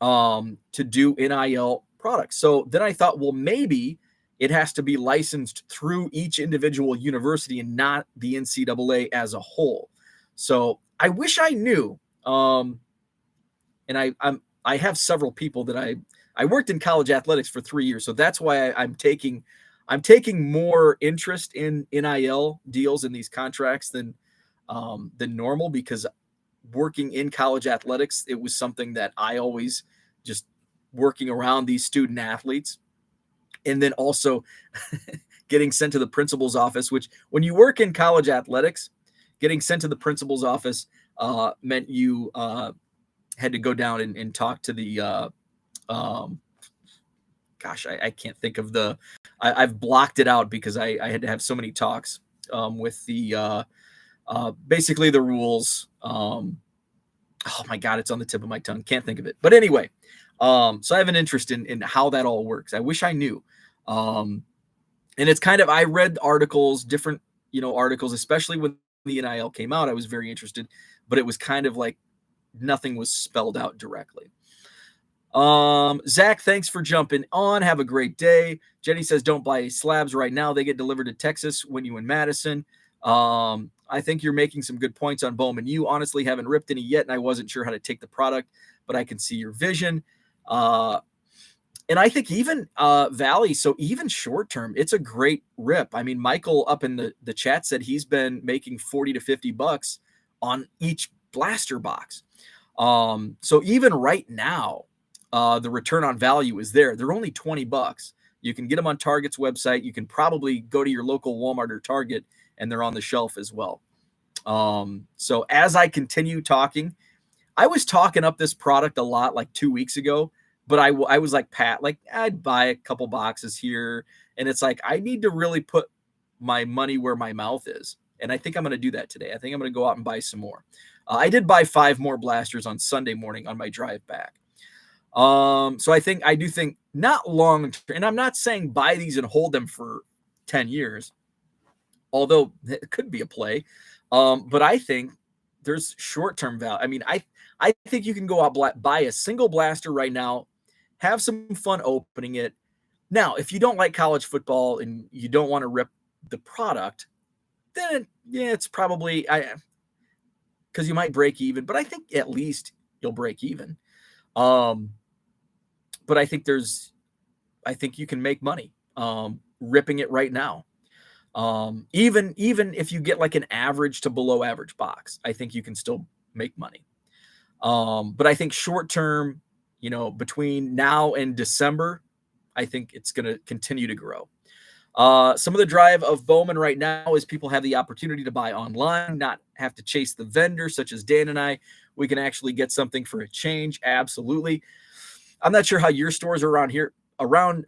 to do NIL products. So then I thought, well, maybe it has to be licensed through each individual university and not the NCAA as a whole. So I wish I knew. And I have several people that I worked in college athletics for 3 years, so that's why I'm taking more interest in NIL deals in these contracts than normal, because working in college athletics, it was something that I always just working around these student athletes. And then also getting sent to the principal's office, which when you work in college athletics, getting sent to the principal's office meant you had to go down and talk to the, gosh, I can't think of the, I've blocked it out because I had to have so many talks with the, basically the rules. Oh my God, it's on the tip of my tongue. Can't think of it. But anyway, so I have an interest in how that all works. I wish I knew. And it's kind of, I read articles, different, articles, especially when the NIL came out, I was very interested, but it was kind of like nothing was spelled out directly. Zach, thanks for jumping on. Have a great day. Jenny says, don't buy slabs right now. They get delivered to Texas when you in Madison. I think you're making some good points on Bowman. You honestly haven't ripped any yet, and I wasn't sure how to take the product, but I can see your vision. And I think even Valley, so even short term, it's a great rip. I mean, Michael up in the chat said he's been making $40 to $50 on each blaster box. So even right now, the return on value is there. They're only $20. You can get them on Target's website. You can probably go to your local Walmart or Target, and they're on the shelf as well. So as I continue talking, I was talking up this product a lot like 2 weeks ago, but I was like, Pat, like I'd buy a couple boxes here. And it's like, I need to really put my money where my mouth is. And I think I'm going to do that today. I think I'm going to go out and buy some more. I did buy 5 more blasters on Sunday morning on my drive back. So I do think not long, and I'm not saying buy these and hold them for 10 years, although it could be a play. But I think there's short-term value. I mean, I think you can go out, buy a single blaster right now, have some fun opening it. Now, if you don't like college football and you don't want to rip the product, then yeah, it's probably because you might break even, but I think at least you'll break even. But I think you can make money ripping it right now. Even if you get like an average to below average box, I think you can still make money. But I think short term, between now and December, I think it's going to continue to grow. Some of the drive of Bowman right now is people have the opportunity to buy online, not have to chase the vendor, such as Dan and I. We can actually get something for a change. Absolutely. I'm not sure how your stores are around here. Around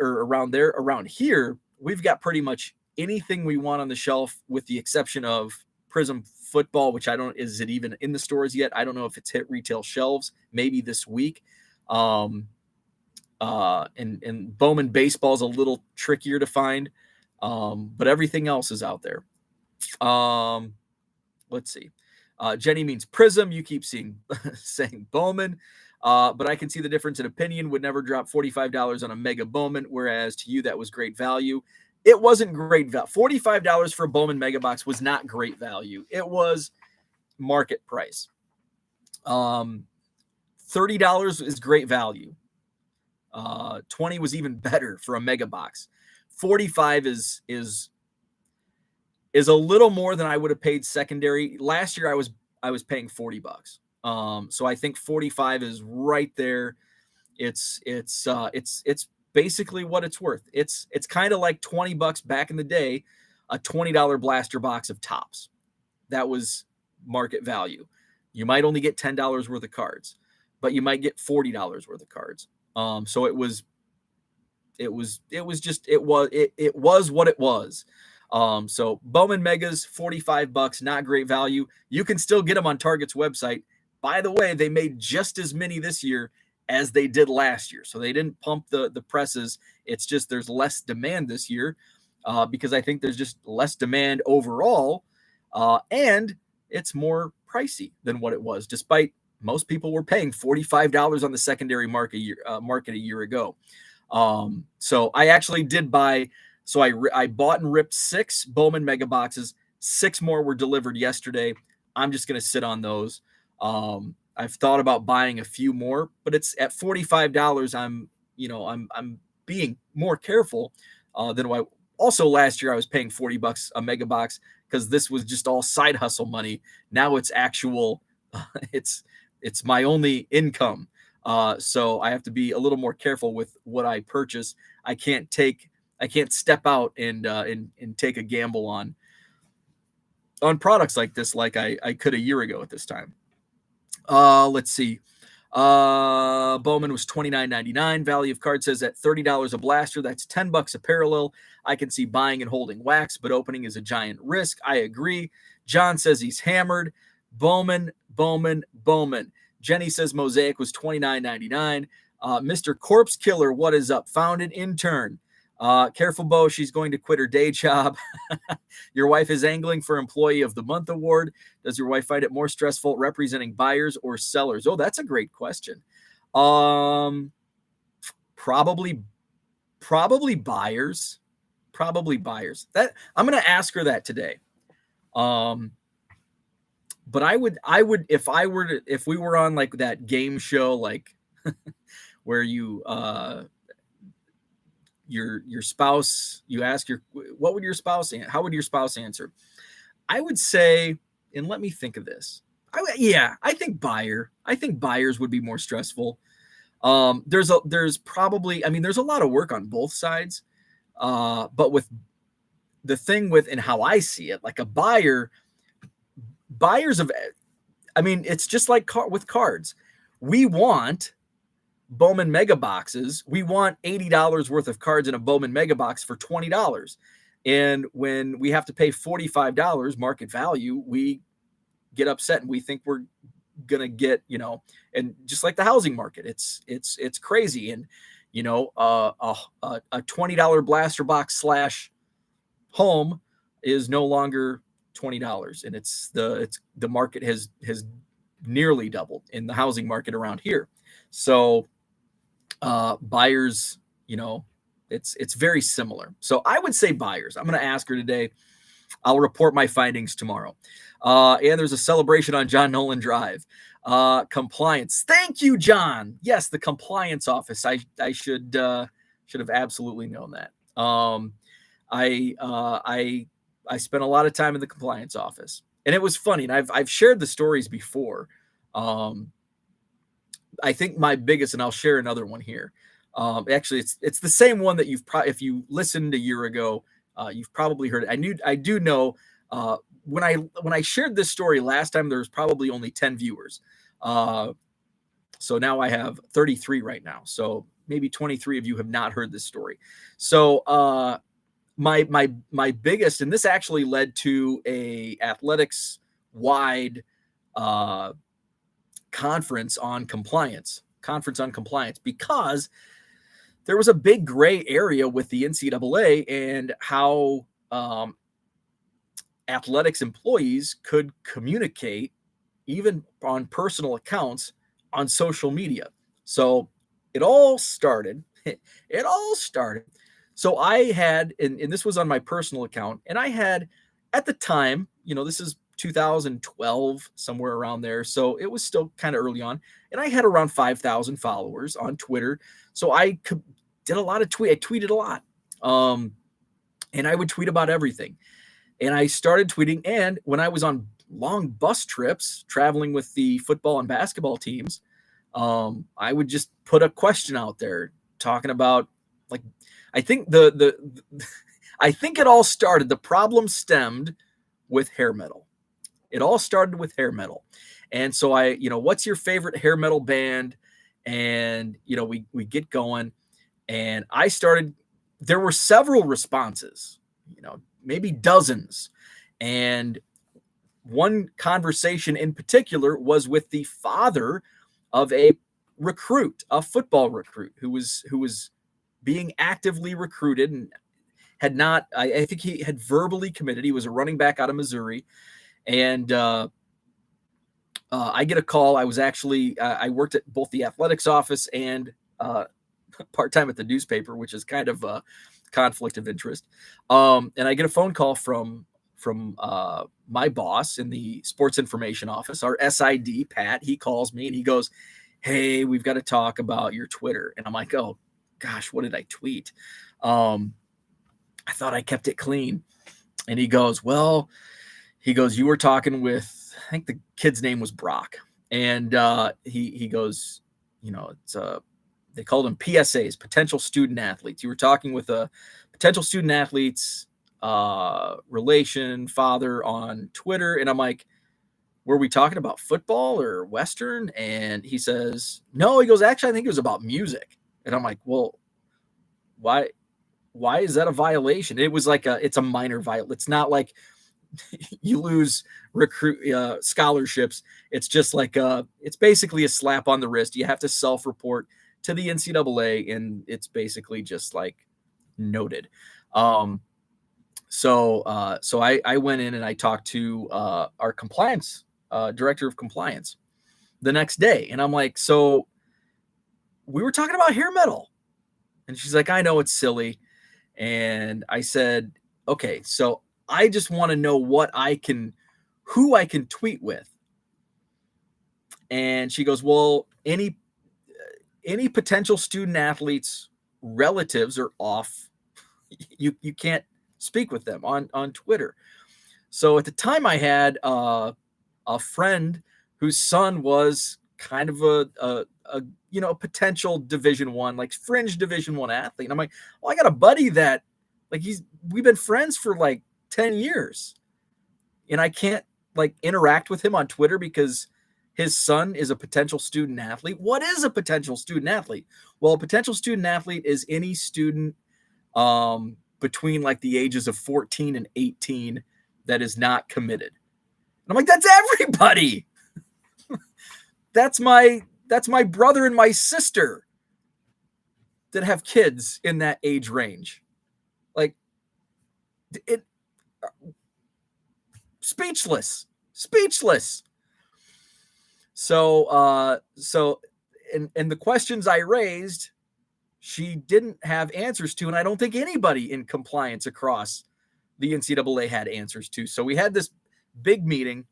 here, we've got pretty much anything we want on the shelf, with the exception of Prism football, which is it even in the stores yet? I don't know if it's hit retail shelves, maybe this week. And Bowman baseball is a little trickier to find. But everything else is out there. Let's see. Jenny means Prism. You keep saying Bowman. But I can see the difference in opinion. Would never drop $45 on a Mega Bowman, whereas to you that was great value. it wasn't great value. $45 for a Bowman Mega Box was not great value. It was market price. $30 is great value. 20 was even better for a Mega Box. 45 is a little more than I would have paid secondary. Last year I was paying $40. So I think 45 is right there. It's basically what it's worth. It's kind of like $20 back in the day, a $20 blaster box of Topps. That was market value. You might only get $10 worth of cards, but you might get $40 worth of cards. So it was what it was. So Bowman Megas, $45, not great value. You can still get them on Target's website. By the way, they made just as many this year as they did last year. So they didn't pump the presses. It's just there's less demand this year because I think there's just less demand overall. And it's more pricey than what it was, despite most people were paying $45 on the secondary market a year ago. So I actually did buy. So I bought and ripped 6 Bowman Mega Boxes. 6 more were delivered yesterday. I'm just going to sit on those. I've thought about buying a few more, but it's at $45. I'm being more careful than what. Also, last year I was paying $40 a Mega Box because this was just all side hustle money. Now it's actual. It's my only income. So I have to be a little more careful with what I purchase. I can't step out and take a gamble on products like this, like I could a year ago at this time. Let's see. Bowman was $29.99. Value of Card says at $30 a blaster, that's $10 a parallel. I can see buying and holding wax, but opening is a giant risk. I agree. John says he's hammered. Bowman. Jenny says Mosaic was $29.99. Mr. Corpse Killer, what is up? Found an intern. Careful, Bo. She's going to quit her day job. Your wife is angling for Employee of the Month award. Does your wife find it more stressful representing buyers or sellers? Oh, that's a great question. Probably buyers. Probably buyers. That I'm going to ask her that today. But I would if we were on like that game show, like where you your spouse, you ask what would your spouse how would your spouse answer? I would say, and let me think of this. I think buyer. I think buyers would be more stressful. There's probably, I mean, there's a lot of work on both sides. But with the thing with, and how I see it, like buyers it's just like with cards. We want Bowman Mega Boxes. We want $80 worth of cards in a Bowman Mega Box for $20. And when we have to pay $45 market value, we get upset and we think we're going to get, and just like the housing market, it's crazy. And, a $20 blaster box / home is no longer $20. And the market has nearly doubled in the housing market around here. So buyers, it's very similar. So I would say buyers. I'm going to ask her today. I'll report my findings tomorrow. And there's a celebration on John Nolan Drive. Compliance. Thank you, John. Yes, the compliance office. I should have absolutely known that. I spent a lot of time in the compliance office, and it was funny. And I've shared the stories before. I think my biggest, and I'll share another one here. Actually, it's the same one that if you listened a year ago, you've probably heard it. I do know when I shared this story last time, there was probably only 10 viewers. So now I have 33 right now. So maybe 23 of you have not heard this story. So my biggest, and this actually led to a athletics wide conference on compliance, because there was a big gray area with the NCAA and how athletics employees could communicate even on personal accounts on social media. So it all started So I had, and this was on my personal account, and I had at the time, this is 2012, somewhere around there. So it was still kind of early on. And I had around 5,000 followers on Twitter. So I did a lot of I tweeted a lot. And I would tweet about everything. And I started tweeting. And when I was on long bus trips traveling with the football and basketball teams, I would just put a question out there talking about, like, I think I think it all started. The problem stemmed with hair metal. It all started with hair metal. And so what's your favorite hair metal band? And, we get going, and there were several responses, maybe dozens. And one conversation in particular was with the father of a football recruit who was being actively recruited and had not, I think he had verbally committed. He was a running back out of Missouri. And I get a call. I was actually, I worked at both the athletics office and part-time at the newspaper, which is kind of a conflict of interest. And I get a phone call from my boss in the sports information office, our SID, Pat. He calls me and he goes, "Hey, we've got to talk about your Twitter." And I'm like, "Oh gosh, what did I tweet?" I thought I kept it clean. And he goes, "You were talking with," I think the kid's name was Brock. And he goes, it's they called them PSAs, potential student athletes. You were talking with a potential student athlete's relation, father, on Twitter. And I'm like, "Were we talking about football or Western?" And he says, "No." He goes, "Actually, I think it was about music." And I'm like, "Well, why is that a violation?" It was like it's a minor violation. It's not like you lose scholarships. It's just like it's basically a slap on the wrist. You have to self-report to the NCAA, and it's basically just like noted. So I went in and I talked to our compliance director of compliance the next day, and I'm like, "So we were talking about hair metal," and she's like, "I know, it's silly." And I said, "Okay, so I just want to know who I can tweet with." And she goes, "Well, any potential student athletes' relatives are off. You can't speak with them on Twitter." So at the time, I had a friend whose son was kind of a potential Division I, like fringe Division I athlete. And I'm like, "Well, I got a buddy that, like, we've been friends for like 10 years, and I can't like interact with him on Twitter because his son is a potential student athlete." What is a potential student athlete? Well, a potential student athlete is any student between like the ages of 14 and 18 that is not committed. And I'm like, "That's everybody." That's my brother and my sister that have kids in that age range. Like, it, speechless. So and the questions I raised, she didn't have answers to, and I don't think anybody in compliance across the NCAA had answers to. So we had this big meeting,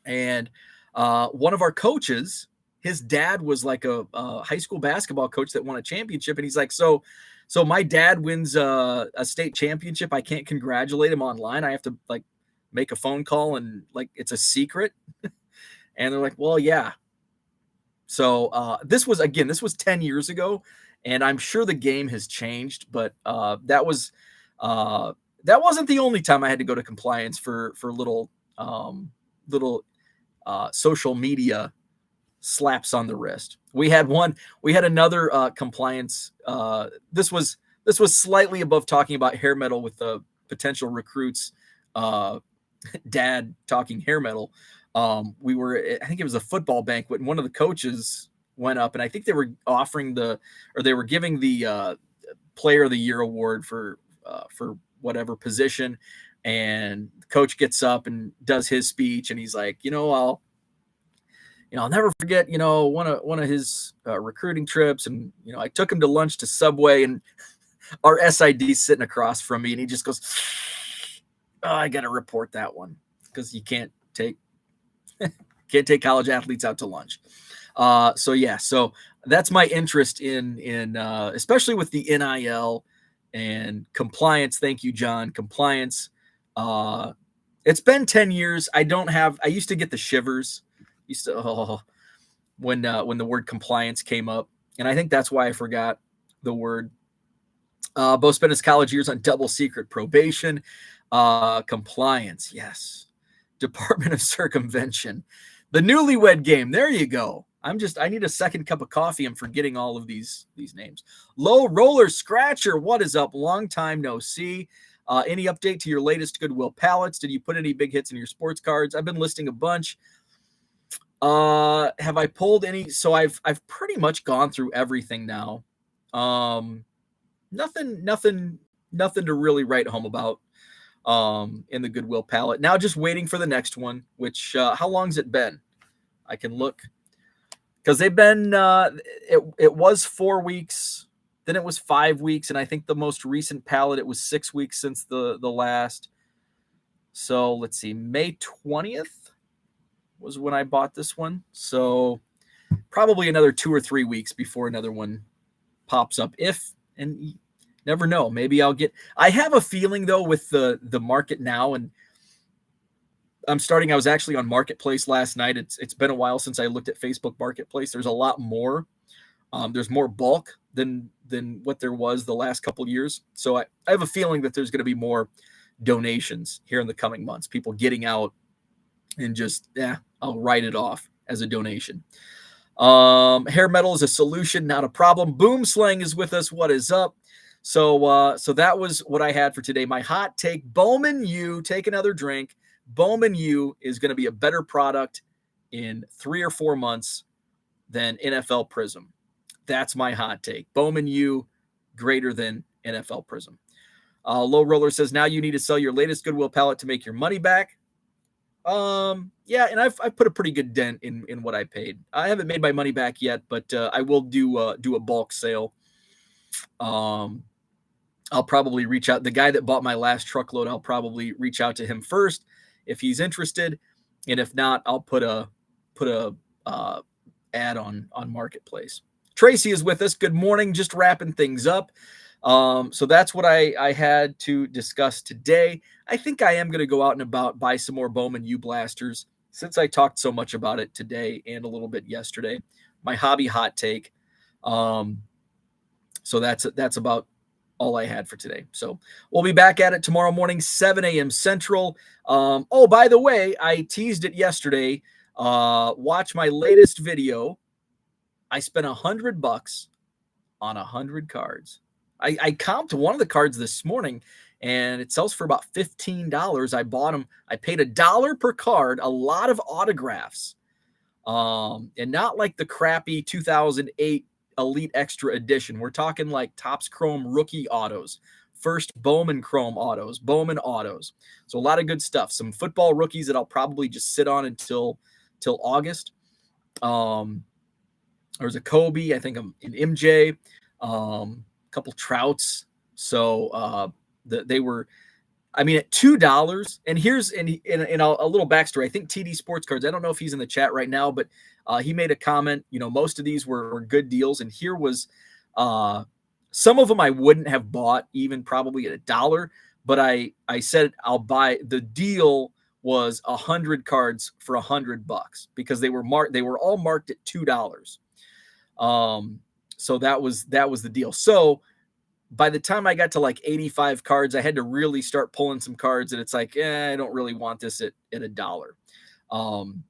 and one of our coaches, his dad was like a high school basketball coach that won a championship, and he's like, so my dad wins a state championship. I can't congratulate him online. I have to like make a phone call, and like it's a secret. And they're like, "Well, yeah." So this was 10 years ago, and I'm sure the game has changed, but that wasn't the only time I had to go to compliance for little social media slaps on the wrist. We had another compliance. This was slightly above talking about hair metal with the potential recruits. Dad talking hair metal. I think it was a football banquet, and one of the coaches went up, and I think they were giving the player of the year award for whatever position. And the coach gets up and does his speech, and he's like, I'll never forget, one of his recruiting trips. And, I took him to lunch to Subway, and our SID sitting across from me, and he just goes, "Oh, I got to report that one because you can't take college athletes out to lunch." So that's my interest in especially with the NIL and compliance. Thank you, John. Compliance. It's been 10 years. I used to get the shivers. When the word compliance came up, and I think that's why I forgot the word. Bo spent his college years on double secret probation. Compliance, yes. Department of Circumvention. The Newlywed Game. There you go. I need a second cup of coffee. I'm forgetting all of these names. Low Roller Scratcher. What is up? Long time no see. Any update to your latest Goodwill pallets? Did you put any big hits in your sports cards? I've been listing a bunch. Have I pulled any? So I've pretty much gone through everything now. Nothing to really write home about in the Goodwill pallet. Now just waiting for the next one, which how long's it been? I can look. Because they've been it was 4 weeks, then it was 5 weeks, and I think the most recent pallet it was 6 weeks since the last. So let's see, May 20th was when I bought this one. So probably another 2 or 3 weeks before another one pops up. And you never know, maybe I have a feeling though with the market now, and I was actually on Marketplace last night. It's been a while since I looked at Facebook Marketplace. There's a lot more. There's more bulk than what there was the last couple of years. So I have a feeling that there's going to be more donations here in the coming months. People getting out and just, I'll write it off as a donation. Hair metal is a solution, not a problem. Boom Slang is with us. What is up? So that was what I had for today. My hot take, Bowman U, take another drink. Bowman U is going to be a better product in 3 or 4 months than NFL Prism. That's my hot take. Bowman U greater than NFL Prism. Low Roller says, now you need to sell your latest Goodwill pallet to make your money back. Yeah, and I've put a pretty good dent in what I paid. I haven't made my money back yet, but I will do a bulk sale. I'll probably reach out. The guy that bought my last truckload, I'll probably reach out to him first if he's interested, and if not, I'll put a ad on Marketplace. Tracy is with us. Good morning. Just wrapping things up. So that's what I had to discuss today. I think I am going to go out and about, buy some more Bowman U blasters since I talked so much about it today and a little bit yesterday. My hobby hot take. So that's about all I had for today. So we'll be back at it tomorrow morning, 7 a.m. Central. Oh, by the way, I teased it yesterday. Watch my latest video. I spent $100 on 100 cards. I comped one of the cards this morning, and it sells for about $15. I bought them. I paid $1 per card, a lot of autographs, and not like the crappy 2008 Elite Extra Edition. We're talking like Topps Chrome rookie autos, first Bowman Chrome autos, Bowman autos. So a lot of good stuff. Some football rookies that I'll probably just sit on until August. There's a Kobe, I think an MJ, couple Trouts. So they were, I mean, at $2. And here's a little backstory. I think TD Sports Cards, I don't know if he's in the chat right now, but he made a comment. You know, most of these were good deals, and here was some of them I wouldn't have bought even probably at $1, but I said I'll buy. The deal was 100 cards for $100 because they were all marked at $2. So that was the deal. So by the time I got to like 85 cards, I had to really start pulling some cards, and it's like, I don't really want this at $1.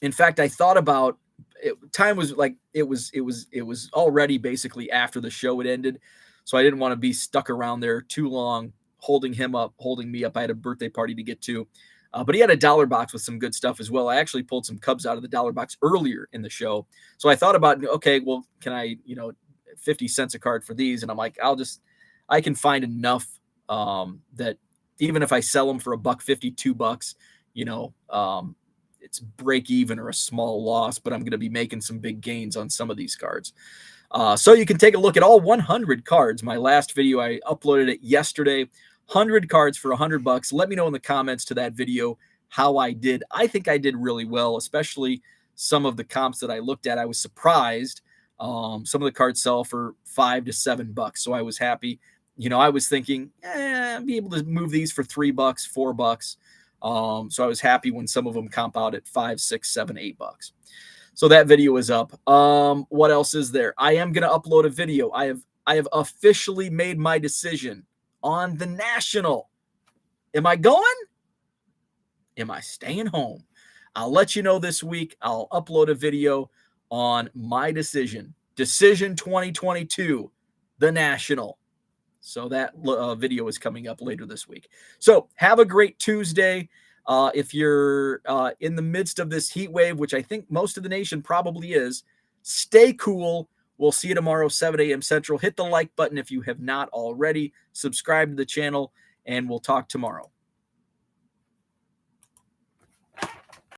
In fact, I thought about it. Time was like, it was already basically after the show had ended. So I didn't want to be stuck around there too long, holding me up. I had a birthday party to get to. But he had a $1 box with some good stuff as well. I actually pulled some Cubs out of the $1 box earlier in the show. So I thought about, okay, well, can I, 50 cents a card for these? And I'm like, I can find enough that even if I sell them for $1.50, $2, it's break even or a small loss, but I'm going to be making some big gains on some of these cards. So you can take a look at all 100 cards. My last video, I uploaded it yesterday. 100 cards for $100. Let me know in the comments to that video how I did. I think I did really well, especially some of the comps that I looked at. I was surprised. Some of the cards sell for $5 to $7. So I was happy. You know, I was thinking, I'll be able to move these for $3, $4. So I was happy when some of them comp out at $5, $6, $7, $8. So that video is up. What else is there? I am going to upload a video. I have officially made my decision on the National. Am I going? Am I staying home? I'll let you know this week. I'll upload a video on my decision. Decision 2022, the National. So that video is coming up later this week. So have a great Tuesday. If you're in the midst of this heat wave, which I think most of the nation probably is, stay cool. We'll see you tomorrow, 7 a.m. Central. Hit the like button if you have not already. Subscribe to the channel, and we'll talk tomorrow.